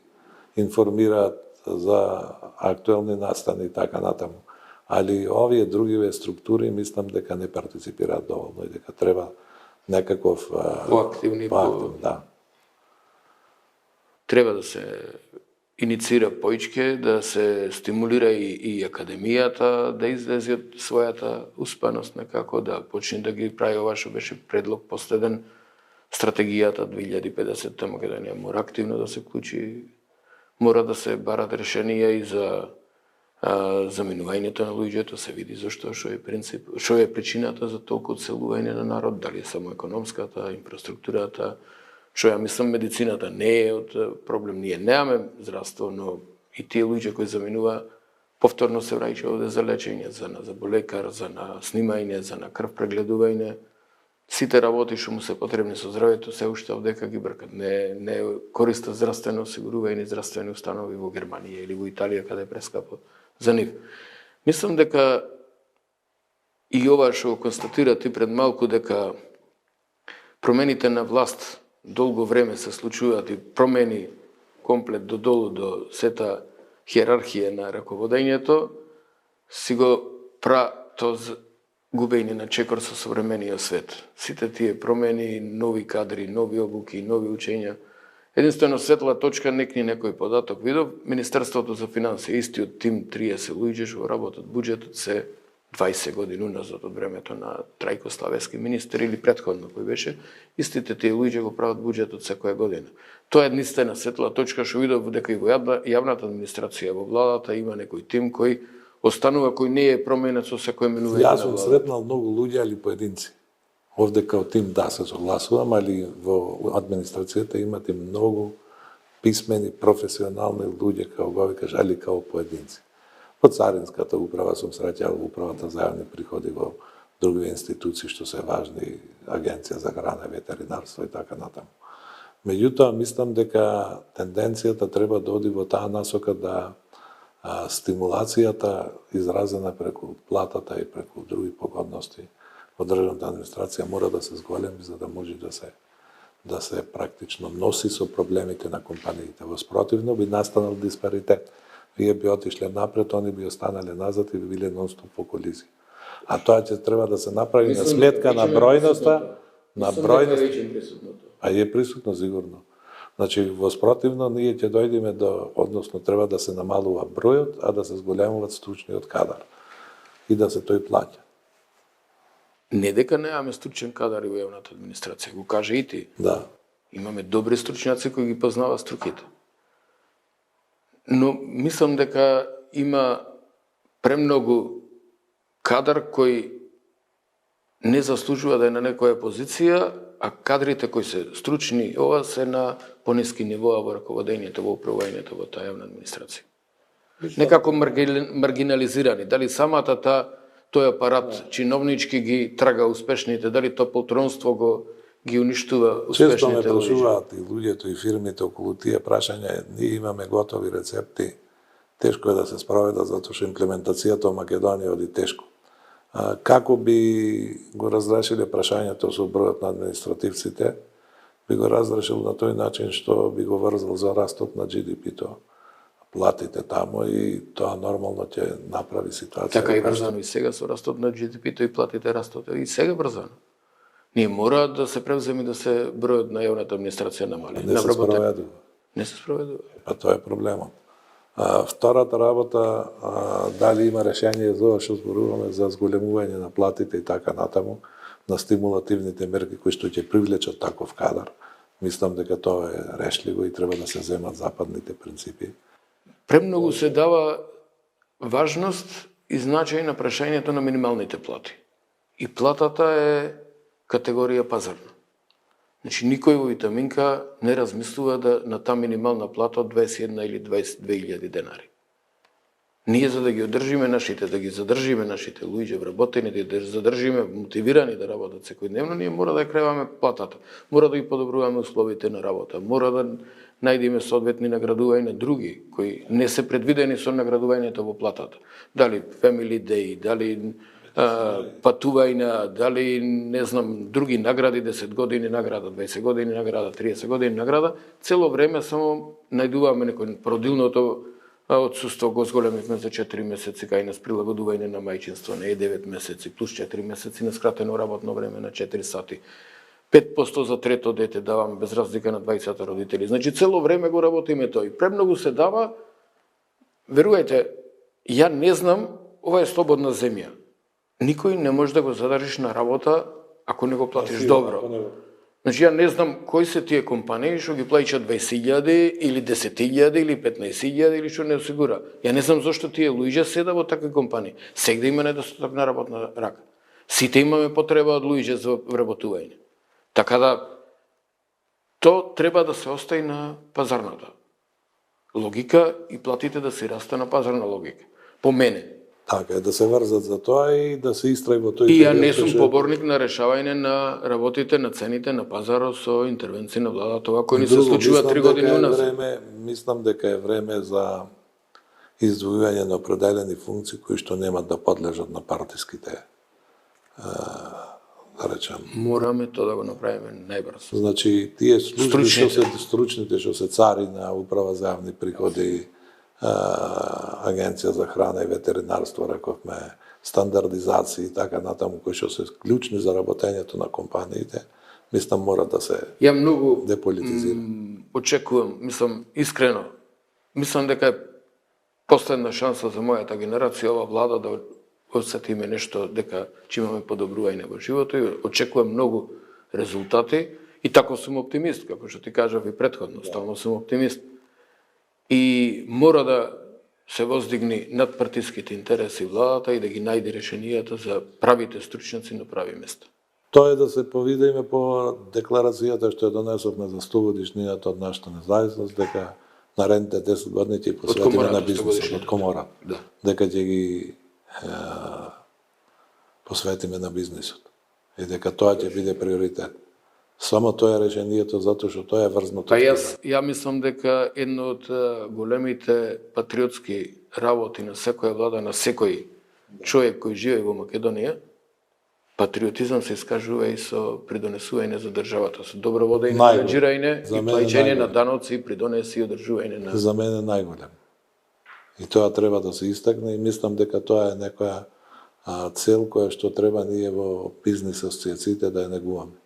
информираат за актуелни настани и така натаму. Али овие другиве структури мислам дека не партиципираат доволно и дека треба некаков
Поактивни,
да.
Треба да се иницира поичке, да се стимулира и академијата да излезе од својата успеност некако, да почне да ги прави ова што беше предлог последен, стратегијата 2050 Македонија мора активно да се вклучи, мора да се барат решенија и за заменувањето на луѓето, се види зашто, што е причината за толку одселување на народ, дали е само економската, инфраструктурата, што ја мислам медицината не е од проблем, ние немаме здравство, но и тие луѓе кои заминува повторно се враќа овде за лечење, за лекар, за снимање, за крв прегледување. Сите работи што му се потребни со здравјето се уште овдека ги бркат. Не користат здравствено осигурување здравствени установи во Германија или во Италија каде е прескапо за нив. Мислам дека и ова што констатира ти пред малку, дека промените на власт долго време се случуваат и промени комплет додолу до сета хиерархија на раководењето, си го тоа губење на чекор со современиот свет. Сите тие промени, нови кадри, нови обуки, нови учења. Единствено светла точка, некој податок видов, Министерството за финансии, истиот тим 30 луѓе што работат буџетот се 20 години уназад од времето на Трајко Славевски министер или претходно кој беше, истите тие луѓе го прават буџетот секоја година. Тоа е единствена светла точка што видов дека и во јавната администрација во владата има некој тим кој останува, кој не е променет со секој менување на
Јас сум
владата.
сретнал многу луѓе, али поединци. Овде као тим да се согласувам, али во администрацијата имате многу писмени, професионални луѓе, као го викаш, али као поединци. Во Царинската управа сум среќал управата за јавни приходи во други институции што се важни, Агенција за храна, ветеринарство и така натаму. Меѓутоа, мислам дека тенденцијата треба да оди во таа насока да стимулацијата изразена преку платата и преку други погодности во државната администрација мора да се зголеми за да може да се практично носи со проблемите на компаниите. Во спротивно би настанал диспаритет. Вие би отишле напред, они би останале назад и би биле нон-стоп по колизија. А тоа ќе треба да се направи на сметка на бројноста, а е присутно сигурно. Значи, во спротивно, ние ќе дојдеме односно треба да се намалува бројот, а да се зголемуваат стручниот кадар и да се тој плаќа.
Не дека немаме стручен кадар и во јавната администрација, го каже и ти.
Да.
Имаме добри стручњаци кои ги познаваат струките. Но мислам дека има премногу кадар кој не заслужува да е на некоја позиција, а кадрите кои се стручни, ова се на пониски нивоа во раководењето, во управувањето во таа јавна администрација. Некако маргинализирани. Дали самата тој апарат чиновнички ги трага успешните, дали то полтронство ги уништува успешните
Често ме
луѓе.
прашуваат и луѓето и фирмите околу тие прашања, ние имаме готови рецепти, тешко е да се спроведат затоа што имплементацијата во Македонија оди тешко. Како би го разрешиле прашањето со бројот на административците? Би го разрешил на тој начин што би го врзал за растот на GDP-то. платите таму и тоа нормално ќе направи ситуација.
Така и брзано и сега со растот на GDP-то и платите растот и сега брзано. Ние мора да се превземи да се бројот на јавната администрација намали.
Не се спроведува.
Не се спроведува.
Па тоа е проблемот. Втората работа, дали има решение за ова што зборуваме за зголемување на платите и така натаму, на стимулативните мерки кои што ќе привлечат таков кадар. Мислам дека тоа е решливо и треба да се земат западните принципи.
Премногу се дава важност и значај на прашањето на минималните плати. И платата е категорија пазарна. Значи, никој во Витаминка не размислува на таа минимална плата од 21 или 22.000 денари. Ние за да ги одржиме нашите, да ги задржиме нашите луѓе вработени, да ги задржиме мотивирани да работат секојдневно, ние мора да креваме платата. Мора да ги подобруваме условите на работа. Мора да најдеме соодветни наградувања на други кои не се предвидени со наградувањето во платата. Дали Family Day, дали патувања, дали не знам други награди, 10 години награда, 20 години награда, 30 години награда, цело време само најдуваме некој породилното отсуство го зголемивме за 4 месеци кај нас прилагодување на мајчинство, не е 9 месеци, плюс 4 месеци на скратено работно време на 4 сати. 5% за трето дете давам без разлика на двајцата родители. Значи цело време го работиме тој. Премногу се дава, верувајте, ја не знам, ова е слободна земја. Никој не може да го задржиш на работа ако не го платиш добро. Значи, ја не знам кои се тие компании што ги плаќаат 20.000 или 10.000 или 15.000 или што не осигура. Ја не знам зошто тие луѓе седа во такви компании. Сегде има недостаток на работна рака. Сите имаме потреба од луѓе за вработување. Така да, то треба да се остави на пазарната логика и платите да се раста на пазарна логика. По мене.
Така е, да се врзат за тоа и да се истрај во тој.
И ја не сум поборник на решавање на работите, на цените на пазарот со интервенции на владата, тоа кој ни се случува 3 години уназад.
Мислам дека е време за издвојување на определени функции кои што немат да подлежат на партиските, да речем.
Мораме тоа да го направиме најбрзо.
Значи, тие служби што се стручните, што се царина, управа за јавни приходи, Агенција за храна и ветеринарство, рековме, стандардизација и така натаму, кои што се клучни за работењето на компаниите, мислам мора да се
Ја многу
деполитизира.
Очекувам, мислам искрено, мислам дека е последна шанса за мојата генерација ова влада да осетиме нешто дека ќе имаме подобрување во животот и очекувам многу резултати и тако сум оптимист, како што ти кажав и претходно, стално сум оптимист. И мора да се воздигни над партиските интереси владата и да ги најде решенијата за правите стручњаци на прави места.
Тоа е да се повидиме по декларацијата што ја донесовме за 100 годишнината од нашата независност, дека наредните 10 години ќе посветиме на бизнисот, од комора.
Да.
Дека ќе ги посветиме на бизнисот. И дека тоа ќе биде приоритет. Само тоа е решението, затоа што тоа е врзнато.
Па ја мислам дека едно од големите патриотски работи на секоја влада, на секој човек кој живее во Македонија, патриотизам се искажува и со придонесување за државата, со добро водење, менеджирање и плаќање на даноци, придонеси и одржување на...
За мене најголем. И тоа треба да се истакне и мислам дека тоа е некоја цел која што треба ние во бизнис асоциациите да ја негуваме.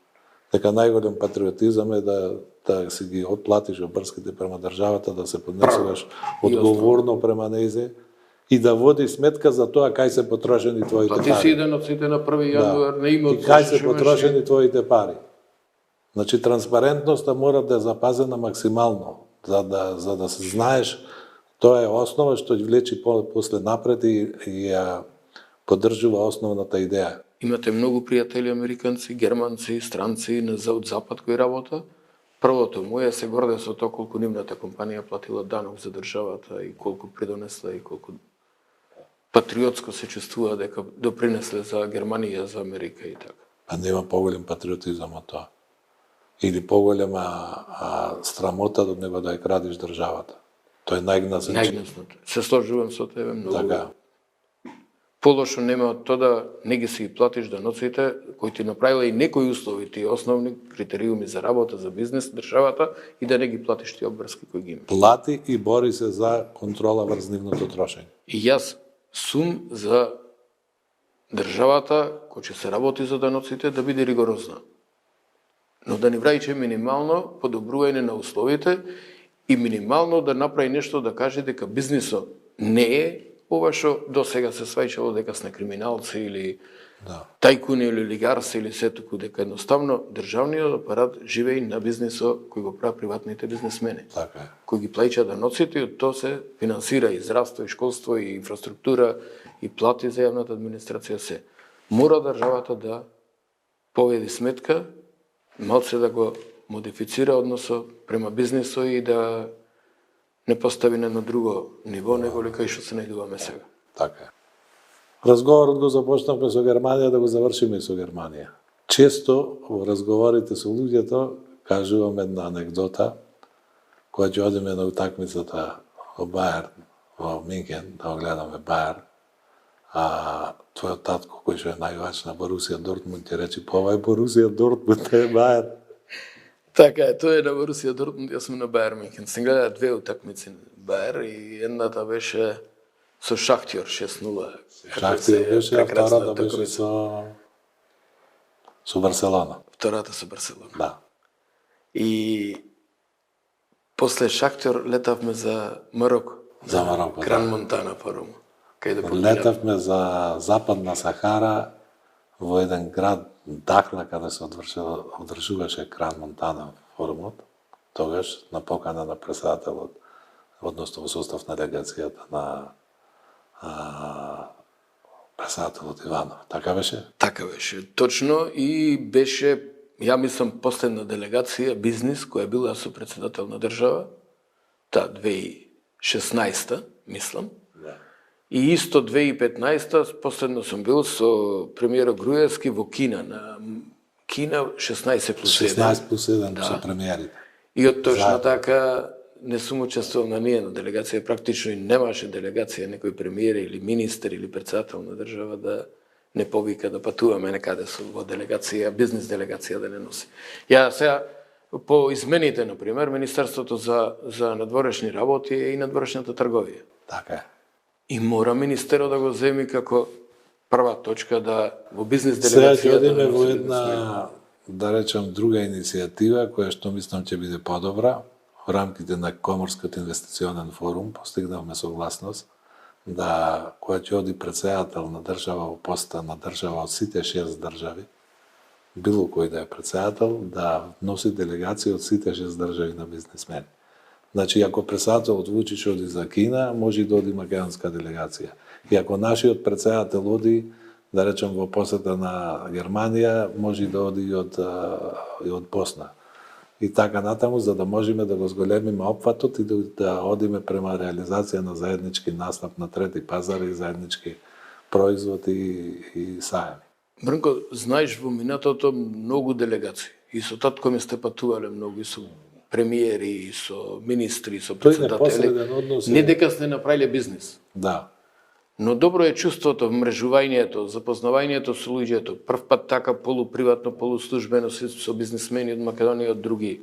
Дека најголем патриотизам е да си ги отплатиш обрските према државата, да се поднесуваш одговорно према нејзе и да води сметка за тоа кај се потрошени твоите пари.
Плати си деноците на 1 јануар, не има
и кај се потрошени твоите пари. Значи транспарентноста мора да е запазена максимално, за да се знаеш, тоа е основа што ќе влечи после напред и ја поддржува основната идеја.
Имате многу пријатели американци, германци, странци од запад кои работа. Првото моја се горде со тоа колку нивната компанија платила данок за државата и колку придонесла и колку патриотско се чувствува дека допринесле за Германија, за Америка и така.
А нема поголем патриотизам од тоа. Или поголема срамота од него да ја крадиш државата. Тоа е најгнасен чин.
Најгнасното. Се сложувам со тебе многу.
Така.
полошо нема од тоа да не ги си платиш доноците кои ти направила и некои услови, тие основни критериуми за работа, за бизнес, државата, и да не ги платиш тие обврски кои ги имаш.
Плати и бори се за контрола врз нивното трошење.
И јас сум за државата која ќе се работи за доноците да биде ригорозна. Но да ни враќа минимално подобрување на условите и минимално да направи нешто да каже дека бизнисот не е ова што досега се свајчало дека сме криминалци или тајкуни или олигарси или се туку, дека едноставно државниот апарат живее на бизнисот кој го прави приватните бизнесмени.
Така е.
Кои ги плаќа доноците и од тоа се финансира и здравство, и школство, и инфраструктура, и плати за јавната администрација се. Мора државата да поведи сметка, малце да го модифицира односот према бизнисот и да не постави на друго ниво, него ли кај што се најдуваме сега.
Така е. Разговорот го започнавме со Германија, да го завршиме и со Германија. Често во разговорите со луѓето кажувам една анекдота, која ќе одиме на утакмицата во Бајерн, во Минхен, да го гледаме Бајерн, а твојот татко, кој што е највач на Борусија Дортмунд, ќе рече, па ова е Борусија Дортмунд, е Бајерн.
Така е, тоа е на Борусија Дортмунд, јас сум на Бајер Минхен. Се гледа две утакмици на Бајер и едната беше со Шахтјор 6-0.
Шахтјор беше, а втората беше со Барселона.
Втората со Барселона.
Да.
И после Шахтјор летавме за Мароко.
За Мароко,
Кран Монтана форум.
Летавме за Западна Сахара во еден град Дахла, каде се одржуваше Кран Монтана форумот, тогаш на покана на председателот, односно во состав на делегацијата на председателот Иванов. Така беше? Така
беше, точно, и беше, ја мислам, последна делегација, бизнис, која била со председател на држава, 2016, мислам.
Да.
И исто 2015 последно сум бил со премиерот Груевски во Кина, на Кина 16+1.
16+1 со премиерите.
И од точно така не сум учествувал на ниједна делегација, практично и немаше делегација, некој премиер или министер или председател на држава да не повика да патуваме некаде во делегација, бизнес делегација да не носи. Ја сега по измените, например, Министерството за надворешни работи е и надворешната трговија.
Така е.
И мора министерот да го земи како прва точка да во бизнес делегација.
Сега ќе одиме во една, да речем, друга иницијатива, која што мислам ќе биде подобра. Во рамките на Коморскиот инвестиционен форум постигнавме согласност да која ќе оди председател на држава во поста на држава од сите 6 држави, било кој да е председател, да носи делегација од сите 6 држави на бизнесмени. Значи, ако председателот Вучич оди за Кина, може и да оди македонска делегација. И ако нашиот председател оди, да речем, во посета на Германија, може и да оди и од Босна. И така натаму, за да можеме да го зголемиме опфатот и да одиме према реализација на заеднички настап на трети пазар и заеднички производ и сајми.
Брнко, знаеш, во минатото многу делегации. И со татко ми сте патувале многу, и со премиери, и со министри, и со председатели. Не дека сте направиле бизнес.
Да.
Но добро е чувството, мрежувањето, запознавањето со луѓето. Прв пат така полуприватно, полуслужбено со бизнесмени од Македонија и од други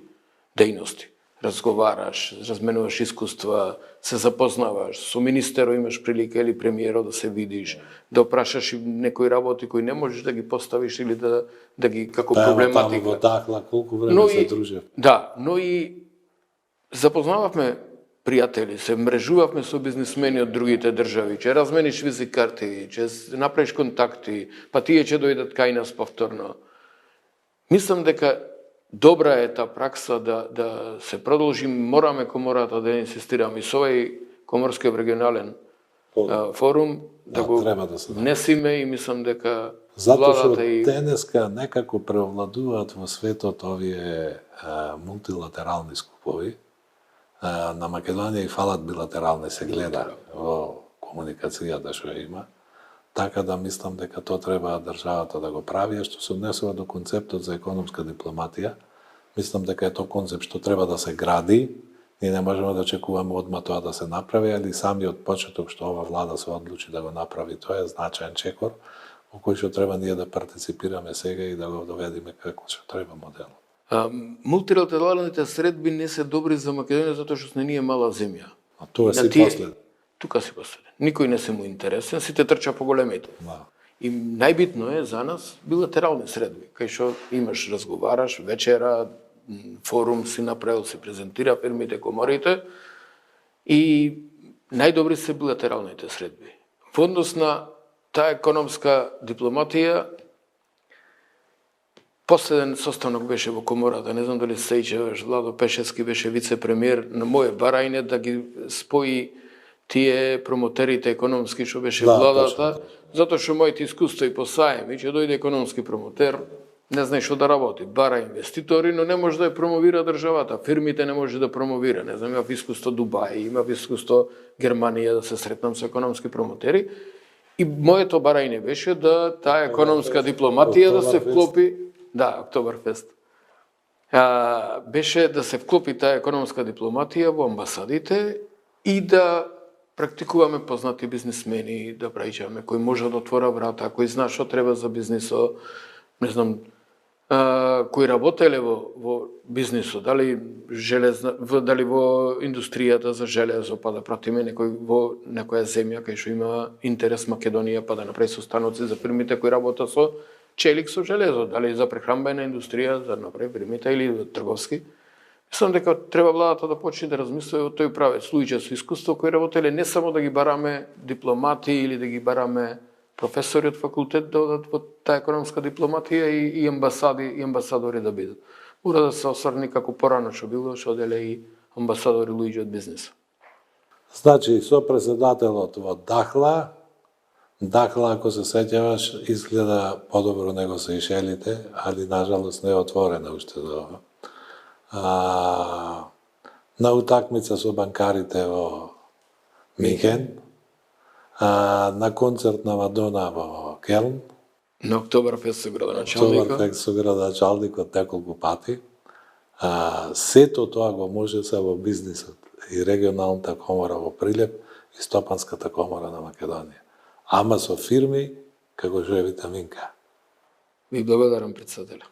дејности. Разговараш, разменуваш искуства, се запознаваш, со министерот имаш прилика или премиерот да се видиш, да опрашаш и некои работи кои не можеш да ги поставиш или да ги како проблематика.
Во Дахла колку време се дружев.
Да, но и запознававме пријатели, се мрежувавме со бизнесмени од другите држави, ќе размениш визит карти, ќе направиш контакти, па тие ќе дојдат кај нас повторно. Мислам дека добра е таа пракса да се продолжи, мораме комората да инсистираме и со овој Коморскиот регионален форум да го внесиме и мислам дека
затоа што денеска некако преовладуваат во светот овие мултилатерални скупови. На Македонија и фалат билатерални, се гледа во комуникацијата што има. Така да мислам дека тоа треба државата да го прави, а што се однесува до концептот за економска дипломатија, мислам дека е тоа концепт што треба да се гради Ние не можеме да очекуваме одма тоа да се направи, али самиот почеток што ова влада се одлучи да го направи, тоа е значаен чекор во кој што треба ние да партиципираме сега и да го доведеме како што треба моделот.
Мултилатералните средби не се добри за Македонија затоа што сме ние мала земја.
А тоа си послед.
Тука си последен. Никој не се му интересен, сите трча по големите.
Да.
И најбитно е за нас билатерални средби, кај што имаш, разговараш, вечера, форум си направил, се презентира фирмите, коморите и најдобри се билатералните средби. Во однос на таа економска дипломатија, последен состанок беше во комората, не знам дали се сеќаваш, Владо Пешевски беше вице-премиер на моје барање да ги спои тие промотерите економски што беше владата, затоа што моите искуства и по саеми, ќе дојде економски промотер, не знае што да работи, бара инвеститори, но не може да ја промовира државата, фирмите не може да промовира, не знам, имав искуство Дубај, имав искуство Германија да се сретнам со економски промотери и моето барање беше да таа економска дипломатија да се вклопи, да, Октоберфест, беше да се вклопи таа економска дипломатија во амбасадите и да практикуваме познати бизнисмени, да праќаме кој може да отвора врата, кој знае што треба за бизнисот, не знам, кои работеле во бизнисот, дали во индустријата за железо, па да пратиме некој во некоја земја кај што има интерес Македонија, па да направи состаноци за фирмите кои работат со челик со железо, дали за прехранбена индустрија, да направи фирмите или трговски. Мислам дека треба владата да почне да размислува во тој правец, луѓе со искуство кои работеле не само да ги бараме дипломати или да ги бараме професори од факултет да одат во таа економска дипломатија и амбасади и амбасадори да бидат. Мора да се осврни како порано што било, што оделе и амбасадори луѓе од бизнисот.
Значи, со председателот во Дахла, ако се сеќаваш, изгледа подобро него се Ишелите, али нажалост не е отворена уште за ова. На утакмица со банкарите во Михен, на концерт на Мадона во Келн,
на Октоберфест со градоначалникот.
Октоберфест со градоначалникот неколку пати. Сето тоа го може се во бизнисот и регионалната комора во Прилеп и Стопанската комора на Македонија. Ама со фирми како што е Витаминка.
Ви благодарам, председателе.